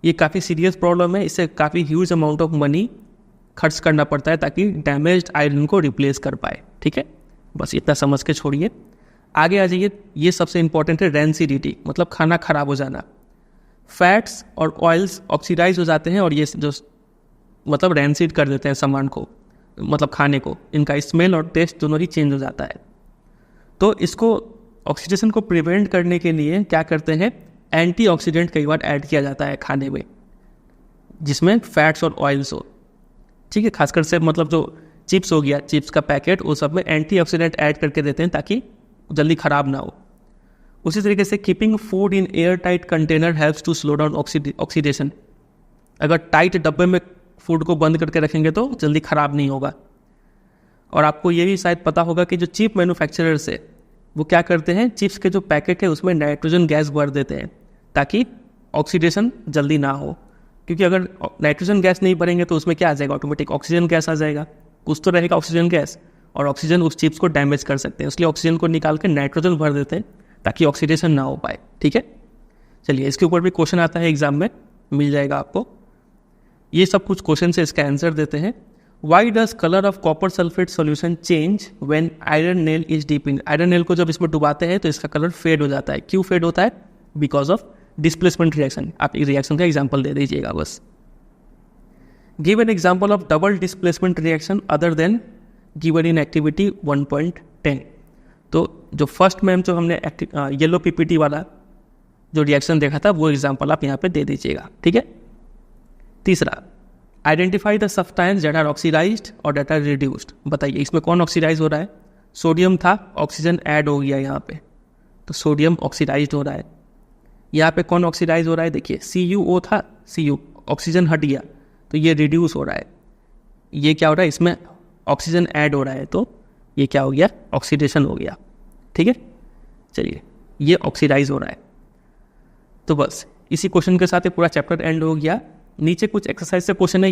ये काफ़ी सीरियस प्रॉब्लम है, इससे काफ़ी ह्यूज अमाउंट ऑफ मनी खर्च करना पड़ता है ताकि डैमेज्ड आयरन को रिप्लेस कर पाए, ठीक है। बस इतना समझ के छोड़िए, आगे आ जाइए। ये सबसे इंपॉर्टेंट है रेंसिडिटी, मतलब खाना खराब हो जाना। फैट्स और ऑयल्स ऑक्सीडाइज हो जाते हैं और ये जो मतलब रेंसिड कर देते हैं सामान को, मतलब खाने को, इनका स्मेल और टेस्ट दोनों ही चेंज हो जाता है। तो इसको ऑक्सीडेशन को प्रिवेंट करने के लिए क्या करते हैं, एंटीऑक्सीडेंट कई बार ऐड किया जाता है खाने में, जिसमें फैट्स और ऑयल्स हो, ठीक है। खासकर से मतलब जो चिप्स हो गया, चिप्स का पैकेट, वो सब में एंटीऑक्सीडेंट ऐड करके देते हैं ताकि जल्दी ख़राब ना हो। उसी तरीके से keeping food in air tight container helps to slow down oxidation. अगर टाइट डब्बे में फूड को बंद करके रखेंगे तो जल्दी ख़राब नहीं होगा। और आपको ये भी शायद पता होगा कि जो चिप मैन्युफैक्चरर्स है वो क्या करते हैं, चिप्स के जो पैकेट है उसमें नाइट्रोजन गैस भर देते हैं ताकि ऑक्सीडेशन जल्दी ना हो। क्योंकि अगर नाइट्रोजन गैस नहीं भरेंगे तो उसमें क्या आ जाएगा, ऑटोमेटिक ऑक्सीजन गैस आ जाएगा, कुछ तो रहेगा ऑक्सीजन गैस, और ऑक्सीजन उस चिप्स को डैमेज कर सकते हैं, इसलिए ऑक्सीजन को निकाल के नाइट्रोजन भर देते हैं ताकि ऑक्सीडेशन ना हो पाए, ठीक है। चलिए, इसके ऊपर भी क्वेश्चन आता है एग्जाम में, मिल जाएगा आपको। ये सब कुछ क्वेश्चन से इसका आंसर देते हैं। Why does colour of copper sulphate solution change when iron nail is deep in. Iron nail को जब इसमें डुबाते हैं तो इसका कलर फेड हो जाता है। क्यों फेड होता है, बिकॉज ऑफ डिस्प्लेसमेंट रिएक्शन। आप इस रिएक्शन का एग्जाम्पल दे दीजिएगा बस। Give an example of double displacement reaction other than given in activity 1.10। तो जो फर्स्ट में जो हमने येलो पीपीटी वाला जो रिएक्शन देखा था वो एग्जाम्पल आप यहाँ पे दे दीजिएगा, ठीक है। तीसरा, identify the substance that are oxidised और दैट आर रिड्यूस्ड। बताइए इसमें कौन ऑक्सीडाइज हो रहा है, सोडियम था, ऑक्सीजन ऐड हो गया यहाँ पे, तो सोडियम ऑक्सीडाइज्ड हो रहा है। यहाँ पे कौन ऑक्सीडाइज हो रहा है, देखिए CuO था, Cu ऑक्सीजन हट गया तो ये रिड्यूस हो रहा है। ये क्या हो रहा है, इसमें ऑक्सीजन ऐड हो रहा है तो ये क्या हो गया, ऑक्सीडेशन हो गया, ठीक है। चलिए, ये ऑक्सीडाइज हो रहा है। तो बस इसी क्वेश्चन के साथ ये पूरा चैप्टर एंड हो गया। नीचे कुछ एक्सरसाइज से क्वेश्चन है,